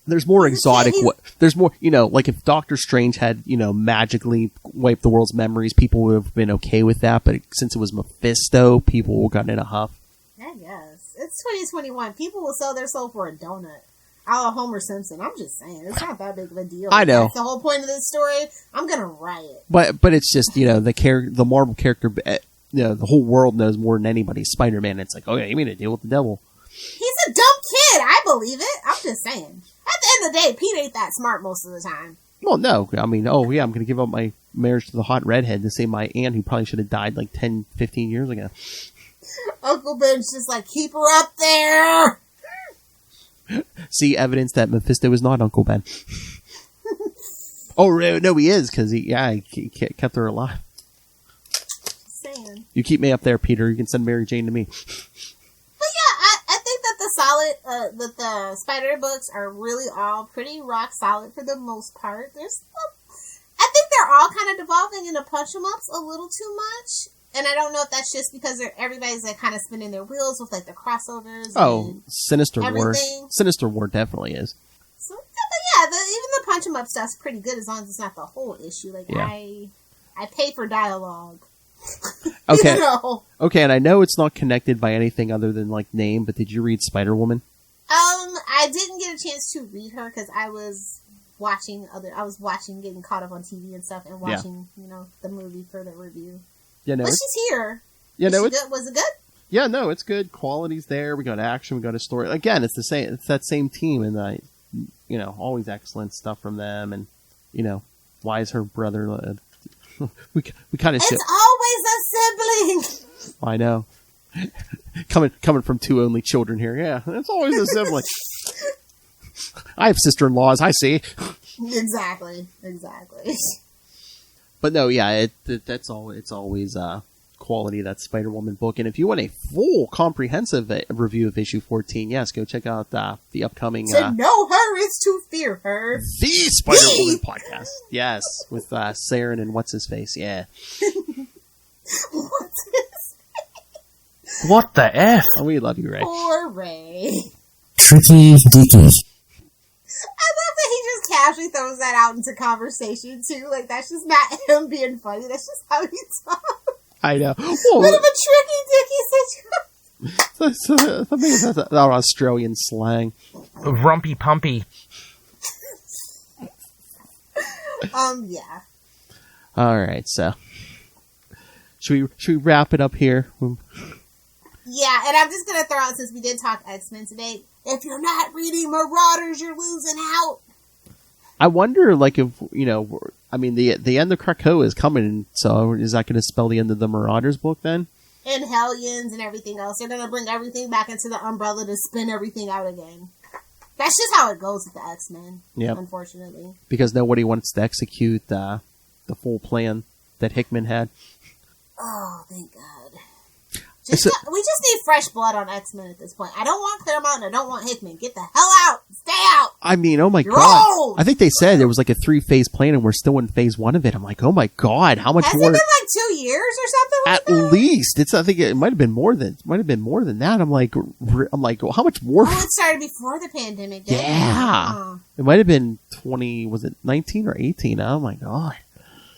Speaker 3: There's more exotic. There's more, you know, like if Doctor Strange had, you know, magically wiped the world's memories, people would have been okay with that. But since it was Mephisto, people would have gotten in a huff.
Speaker 6: I guess. It's 2021. People will sell their soul for a donut. A la Homer Simpson. I'm just saying. It's not that big of a deal.
Speaker 3: I know.
Speaker 6: That's the whole point of this story. I'm going to riot.
Speaker 3: But it's just, you know, the Marvel character, you know, the whole world knows more than anybody. Spider-Man, it's like, oh yeah, you made a deal with the devil.
Speaker 6: He's a dumb kid. I believe it. I'm just saying. At the end of the day, Pete ain't that smart most of the time.
Speaker 3: Well, no. I mean, oh yeah, I'm going to give up my marriage to the hot redhead to save my aunt who probably should have died like 10, 15 years ago.
Speaker 6: Uncle Ben's just like, keep her up there.
Speaker 3: See evidence that Mephisto is not Uncle Ben. Oh, no, he is, because he kept her alive.
Speaker 6: Just saying.
Speaker 3: You keep me up there, Peter. You can send Mary Jane to me.
Speaker 6: But yeah, I think that the Spider books are really all pretty rock solid for the most part. I think they're all kind of devolving into punch 'em ups a little too much. And I don't know if that's just because everybody's like kind of spinning their wheels with like the crossovers.
Speaker 3: Oh, Sinister War.
Speaker 6: everything.
Speaker 3: Sinister War definitely is.
Speaker 6: So, yeah, even the punch 'em up stuff's pretty good as long as it's not the whole issue. Like
Speaker 3: Yeah.
Speaker 6: I pay for dialogue.
Speaker 3: Okay.
Speaker 6: You know?
Speaker 3: Okay, and I know it's not connected by anything other than like name, but did you read Spider-Woman?
Speaker 6: I didn't get a chance to read her because I was watching getting caught up on TV and stuff and watching, you know, the movie for the review.
Speaker 3: Yeah, no.
Speaker 6: But she's here.
Speaker 3: Yeah, no.
Speaker 6: Was it good?
Speaker 3: Yeah, no, it's good. Quality's there. We got action. We got a story. Again, it's the same. It's that same team, and you know, always excellent stuff from them. And you know, why is her brother? we kind of.
Speaker 6: It's always a sibling.
Speaker 3: I know. coming from two only children here. Yeah, it's always a sibling. I have sister-in-laws. I see.
Speaker 6: Exactly.
Speaker 3: But no, yeah, that's all. It's always quality, that Spider-Woman book. And if you want a full, comprehensive review of issue 14, yes, go check out the upcoming.
Speaker 6: To know her is to fear her.
Speaker 3: The Spider-Woman podcast. Yes, with Saren and what's his face. Yeah.
Speaker 6: What's his?
Speaker 1: What the F?
Speaker 3: Oh, we love you, Ray.
Speaker 6: Poor Ray.
Speaker 5: Tricky Dicky.
Speaker 6: I love that he just casually throws that out into conversation too. Like that's just not him being funny. That's just how he talks.
Speaker 3: I know.
Speaker 6: What of a tricky dicky situation.
Speaker 3: I think that's our Australian slang.
Speaker 1: Rumpy pumpy.
Speaker 6: Yeah.
Speaker 3: All right, so should we wrap it up here?
Speaker 6: Yeah, and I'm just gonna throw out, since we did talk X-Men today, if you're not reading Marauders, you're losing out.
Speaker 3: I wonder, like, if, you know, I mean, the end of Krakoa is coming, so is that going to spell the end of the Marauders book then?
Speaker 6: And Hellions and everything else. They're going to bring everything back into the umbrella to spin everything out again. That's just how it goes with the X-Men, unfortunately.
Speaker 3: Because nobody wants to execute the full plan that Hickman had.
Speaker 6: Oh, thank God. We just need fresh blood on X-Men at this point. I don't want Claremont and I don't want Hickman. Get the hell out! Stay out!
Speaker 3: I mean, oh my
Speaker 6: You're
Speaker 3: God.
Speaker 6: old!
Speaker 3: I think they said there was like a 3-phase plan and we're still in phase 1 of it. I'm like, oh my God, how much
Speaker 6: Has
Speaker 3: more?
Speaker 6: it been like 2 years or something like
Speaker 3: At
Speaker 6: that?
Speaker 3: least. I think it might have been more than that. I'm like, well, how much more?
Speaker 6: Oh, it started before the pandemic. didn't it?
Speaker 3: Yeah. It might have been 19 or 18? Oh my God.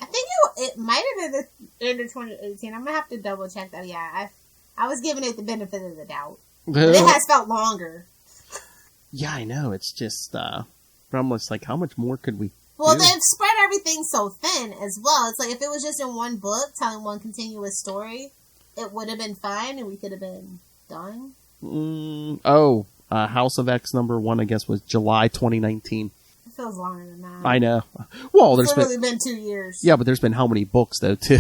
Speaker 6: I think it might have been the end of 2018. I'm going to have to double check that. Yeah, I was giving it the benefit of the doubt. But it has felt longer.
Speaker 3: Yeah, I know. It's just, but I'm just like, how much more could we
Speaker 6: Well,
Speaker 3: do?
Speaker 6: they've spread everything so thin as well. It's like if it was just in one book telling one continuous story, it would have been fine and we could have been done.
Speaker 3: House of X #1, I guess, was July 2019.
Speaker 6: It feels longer than that.
Speaker 3: I know. Well,
Speaker 6: It's literally been 2 years.
Speaker 3: Yeah, but there's been how many books, though, too?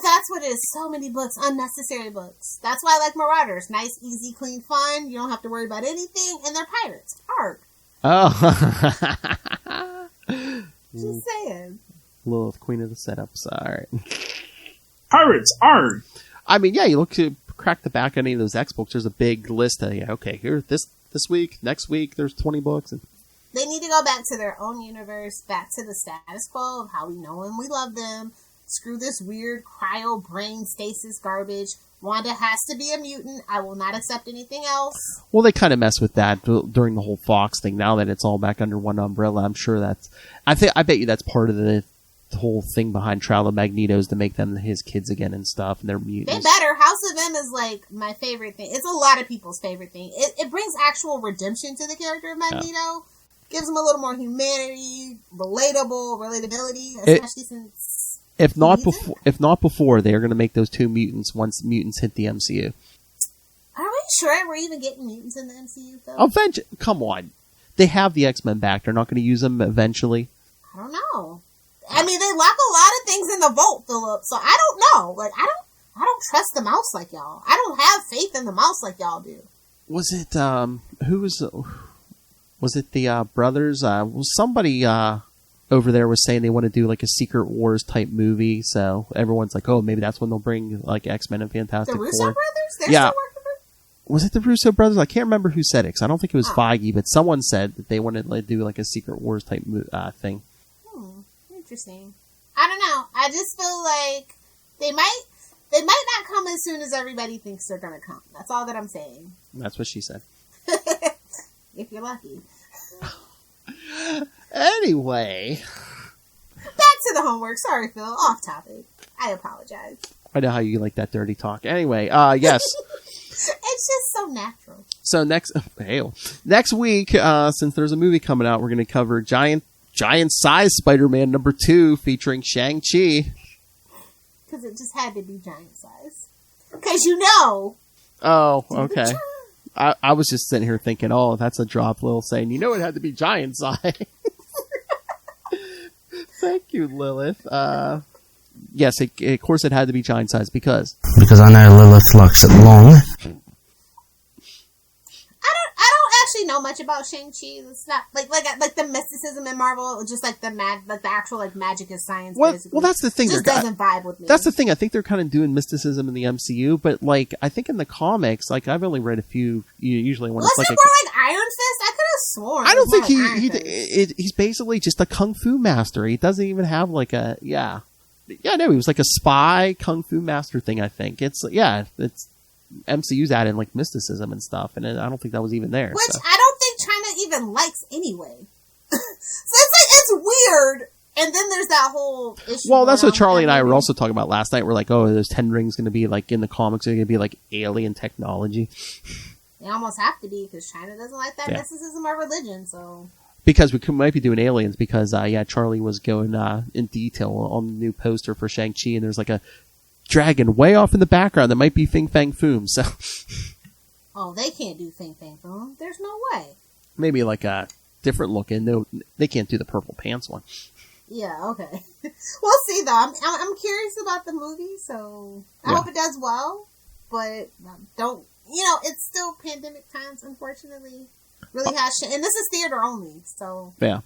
Speaker 6: That's what it is. So many books, unnecessary books. That's why I like Marauders. Nice, easy, clean fun. You don't have to worry about anything, and they're pirates. Hard.
Speaker 3: Oh.
Speaker 6: Just saying.
Speaker 3: Lilith, queen of the setups. All right.
Speaker 7: Pirates are.
Speaker 3: I mean, yeah, you look to crack the back of any of those X books. There's a big list of, yeah, okay, here, this week, next week, there's 20 books. And
Speaker 6: they need to go back to their own universe, back to the status quo of how we know and we love them. Screw this weird cryo brain stasis garbage. Wanda has to be a mutant. I will not accept anything else.
Speaker 3: Well, they kind of mess with that during the whole Fox thing. Now that it's all back under one umbrella, I'm sure I bet you that's part of the whole thing behind Trial of Magnetos to make them his kids again and stuff, and they're mutants.
Speaker 6: They better. House of M is like my favorite thing. It's a lot of people's favorite thing. It brings actual redemption to the character of Magneto. Yeah. Gives him a little more humanity, relatability, especially since
Speaker 3: if not before, they are going to make those two mutants once mutants hit the MCU.
Speaker 6: Are we sure we're even getting mutants in the MCU though?
Speaker 3: Eventually, come on, they have the X-Men back. They're not going to use them eventually.
Speaker 6: I don't know. I mean, they lock a lot of things in the vault, Philip. So I don't know. Like, I don't trust the mouse like y'all. I don't have faith in the mouse like y'all do.
Speaker 3: Was it Was it the brothers? Somebody over there was saying they want to do like a Secret Wars type movie. So everyone's like, oh, maybe that's when they'll bring like X-Men and Fantastic Four.
Speaker 6: The Russo brothers? They're still working for?
Speaker 3: Was it the Russo brothers? I can't remember who said it. 'Cause I don't think it was Feige, but someone said that they wanted to do like a Secret Wars type thing.
Speaker 6: Interesting. I don't know. I just feel like they might not come as soon as everybody thinks they're gonna come. That's all that I'm saying.
Speaker 3: That's what she said.
Speaker 6: If you're lucky.
Speaker 3: Anyway.
Speaker 6: Back to the homework. Sorry, Phil. Off topic. I apologize.
Speaker 3: I know how you like that dirty talk. Anyway, yes.
Speaker 6: It's just so natural.
Speaker 3: So next week, since there's a movie coming out, we're going to cover giant size Spider-Man number 2 featuring Shang-Chi.
Speaker 6: Because it just had to be giant size. Because you know.
Speaker 3: Oh, okay. I was just sitting here thinking, oh, that's a drop, Lil, saying, you know it had to be giant size. Thank you, Lilith. Yes, of course it had to be giant size because
Speaker 5: I know Lilith likes it long.
Speaker 6: I don't actually know much about Shang-Chi. It's not like the mysticism in Marvel, just like the actual like magic is science.
Speaker 3: Well, that's the thing.
Speaker 6: It just doesn't vibe with me.
Speaker 3: That's the thing. I think they're kind of doing mysticism in the MCU, but like I think in the comics, like I've only read a few. Usually when it's like
Speaker 6: more like Iron Fist. I could have sworn.
Speaker 3: I don't think he's basically just a kung fu master. He doesn't even have like a no. He was like a spy kung fu master thing. I think it's MCU's added like mysticism and stuff, and I don't think that was even there.
Speaker 6: Which I don't think China even likes anyway. So it's weird. And then there's that whole issue.
Speaker 3: Well, that's what Charlie and I were also talking about last night. We're like, oh, those 10 rings going to be like in the comics, they're going to be like alien technology.
Speaker 6: They almost have to be because China doesn't like that mysticism or religion. So
Speaker 3: because we might be doing aliens because Charlie was going in detail on the new poster for Shang-Chi, and there's like a dragon way off in the background that might be Fing Fang Foom. So,
Speaker 6: they can't do Fing Fang Foom. There's no way.
Speaker 3: Maybe like a different looking. No, they can't do the purple pants one.
Speaker 6: Yeah, okay. We'll see though. I'm curious about the movie, so I hope it does well. But it's still pandemic times, unfortunately. Really has shit, and this is theater only. So
Speaker 3: yeah,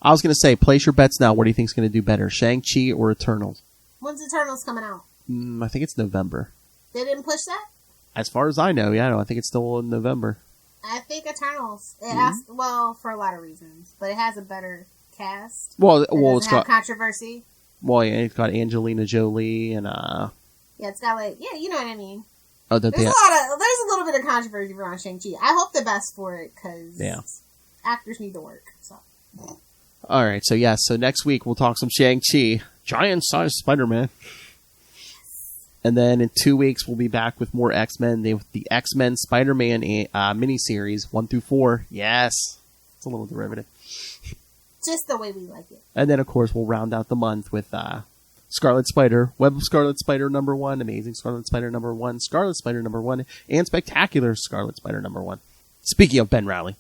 Speaker 3: I was gonna say, place your bets now. What do you think's gonna do better, Shang-Chi or Eternals?
Speaker 6: When's Eternals coming out?
Speaker 3: I think it's November.
Speaker 6: They didn't push that?
Speaker 3: As far as I know, I think it's still in November.
Speaker 6: I think Eternals. It has, for a lot of reasons, but it has a better cast.
Speaker 3: It's got
Speaker 6: controversy.
Speaker 3: Well, yeah, it's got Angelina Jolie and
Speaker 6: it's got you know what I mean.
Speaker 3: Oh,
Speaker 6: there's a little bit of controversy around Shang-Chi. I hope the best for it because actors need to work. So.
Speaker 3: All right, so next week we'll talk some Shang-Chi, giant-sized Spider-Man. And then in 2 weeks, we'll be back with more X-Men. The X-Men Spider-Man miniseries, 1 through 4. Yes. It's a little derivative.
Speaker 6: Just the way we like it.
Speaker 3: And then, of course, we'll round out the month with Scarlet Spider, Web of Scarlet Spider #1, Amazing Scarlet Spider #1, Scarlet Spider #1, and Spectacular Scarlet Spider #1. Speaking of Ben Reilly.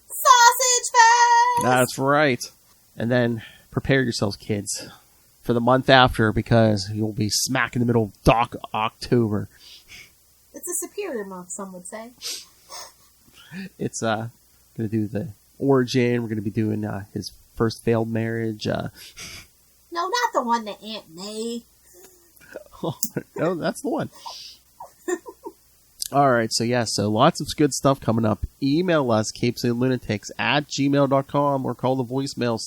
Speaker 6: Sausage Fest!
Speaker 3: That's right. And then prepare yourselves, kids, for the month after, because you'll be smack in the middle of Doc October.
Speaker 6: It's a superior month, some would say.
Speaker 3: It's going to do the origin. We're going to be doing his first failed marriage.
Speaker 6: No, not the one that Aunt May.
Speaker 3: No, that's the one. All right, so lots of good stuff coming up. Email us, capesandlunatics@gmail.com, or call the voicemail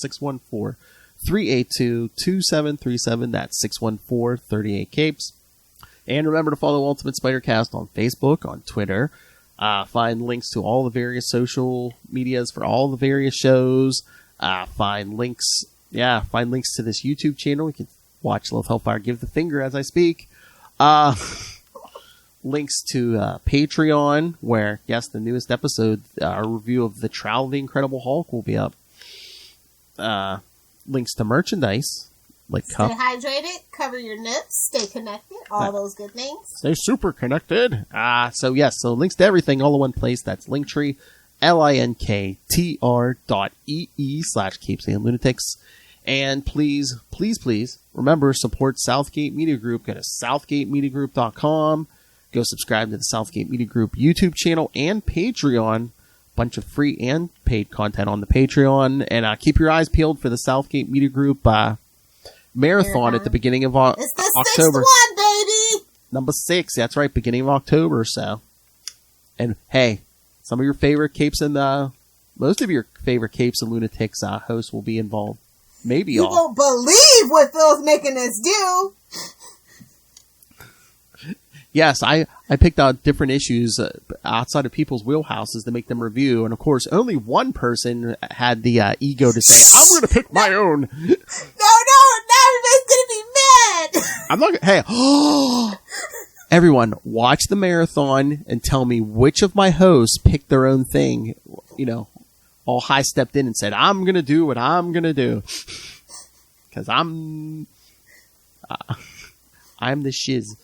Speaker 3: 614-382-2737. That's 614-38-CAPES. And remember to follow Ultimate Spider-Cast on Facebook, on Twitter. Find links to all the various social medias for all the various shows. Find links to this YouTube channel. You can watch Lilith Hellfire give the finger as I speak. Links to Patreon, where, yes, the newest episode, our review of the Trial of the Incredible Hulk will be up. Links to merchandise, like
Speaker 6: Stay hydrated, cover your nips, stay connected, all those good things.
Speaker 3: Stay super connected. So links to everything all in one place. That's Linktree, linktr.ee/capesandlunatics. And please, remember, support Southgate Media Group. Go to southgatemediagroup.com. Go subscribe to the Southgate Media Group YouTube channel and Patreon. Bunch of free and paid content on the Patreon. And keep your eyes peeled for the Southgate Media Group marathon at the beginning of October.
Speaker 6: It's the sixth one, baby!
Speaker 3: Number 6, that's right, beginning of October. So, and hey, some of your favorite Capes and most of your favorite Capes and Lunatics hosts will be involved. Maybe
Speaker 6: you
Speaker 3: all.
Speaker 6: You won't believe what Phil's making us do.
Speaker 3: Yes, I picked out different issues outside of people's wheelhouses to make them review. And, of course, only one person had the ego to say, I'm going to pick my own.
Speaker 6: No, now everybody's going to be mad.
Speaker 3: I'm not going to. Hey, everyone, watch the marathon and tell me which of my hosts picked their own thing, all high stepped in and said, I'm going to do what I'm going to do. Because I'm the shiz.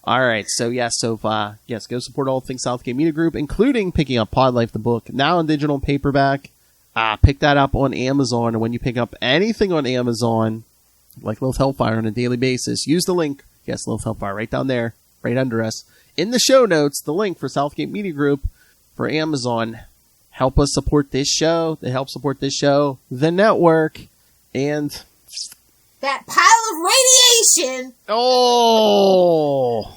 Speaker 3: All right, so go support all things Southgate Media Group, including picking up Pod Life the book, now in digital and paperback. Pick that up on Amazon, and when you pick up anything on Amazon, like Lilith Hellfire on a daily basis, use the link, Lilith Hellfire, right down there, right under us. In the show notes, the link for Southgate Media Group for Amazon. Help us support this show. They help support this show, the network, and
Speaker 6: that pile of radiation.
Speaker 3: Oh,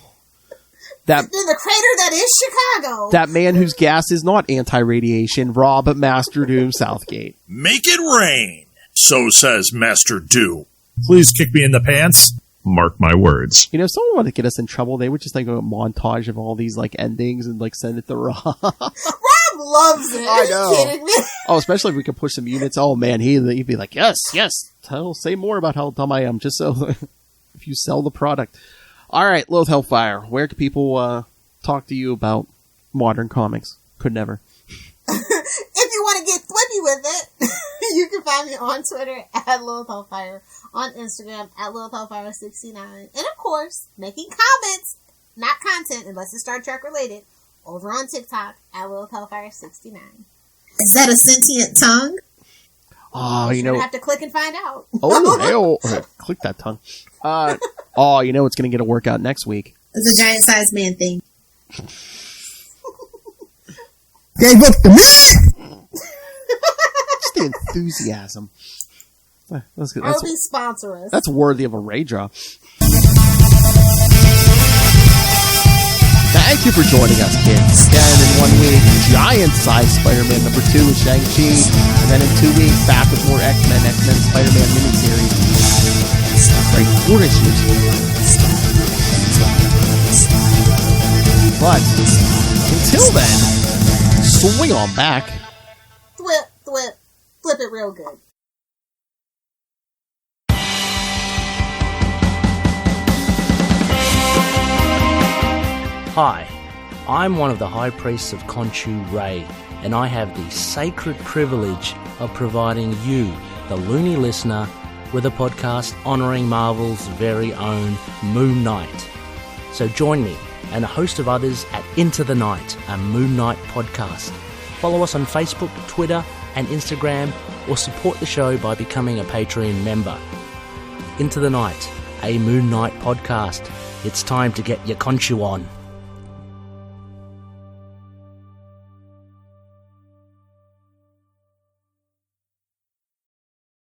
Speaker 3: that in
Speaker 6: the crater that is Chicago.
Speaker 3: That man whose gas is not anti-radiation, Rob Master Doom Southgate.
Speaker 7: Make it rain, so says Master Doom. Please kick me in the pants. Mark my words.
Speaker 3: Someone wanted to get us in trouble. They would just a montage of all these endings and send it to Rob.
Speaker 6: Rob loves it.
Speaker 3: I know.
Speaker 6: Are you kidding me?
Speaker 3: Oh, especially if we could push some units. Oh man, he'd be like, yes. Say more about how dumb I am, just so if you sell the product. All right, Lilith Hellfire. Where can people talk to you about modern comics? Could never.
Speaker 6: If you want to get flippy with it, you can find me on Twitter at Lilith Hellfire, on Instagram at Lilith Hellfire69, and of course, making comments, not content unless it's Star Trek related, over on TikTok at Lilith Hellfire69. Is that a sentient tongue?
Speaker 3: Oh,
Speaker 6: you have to click and find out.
Speaker 3: Oh, hell. Click that tongue. It's going to get a workout next week.
Speaker 6: It's a giant sized man thing.
Speaker 4: Gave up the meat!
Speaker 3: Just the enthusiasm.
Speaker 6: Arby sponsor us.
Speaker 3: That's worthy of a Ray drop. Thank you for joining us, kids. And in 1 week, giant-sized Spider-Man number 2 with Shang-Chi. And then in 2 weeks, back with more X-Men Spider-Man miniseries. Right, 4 issues. But, until then, swing on back.
Speaker 6: Flip it real good.
Speaker 1: Hi, I'm one of the High Priests of Khonshu Ray, and I have the sacred privilege of providing you, the loony listener, with a podcast honouring Marvel's very own Moon Knight. So join me and a host of others at Into the Night, a Moon Knight podcast. Follow us on Facebook, Twitter and Instagram, or support the show by becoming a Patreon member. Into the Night, a Moon Knight podcast. It's time to get your Khonshu on.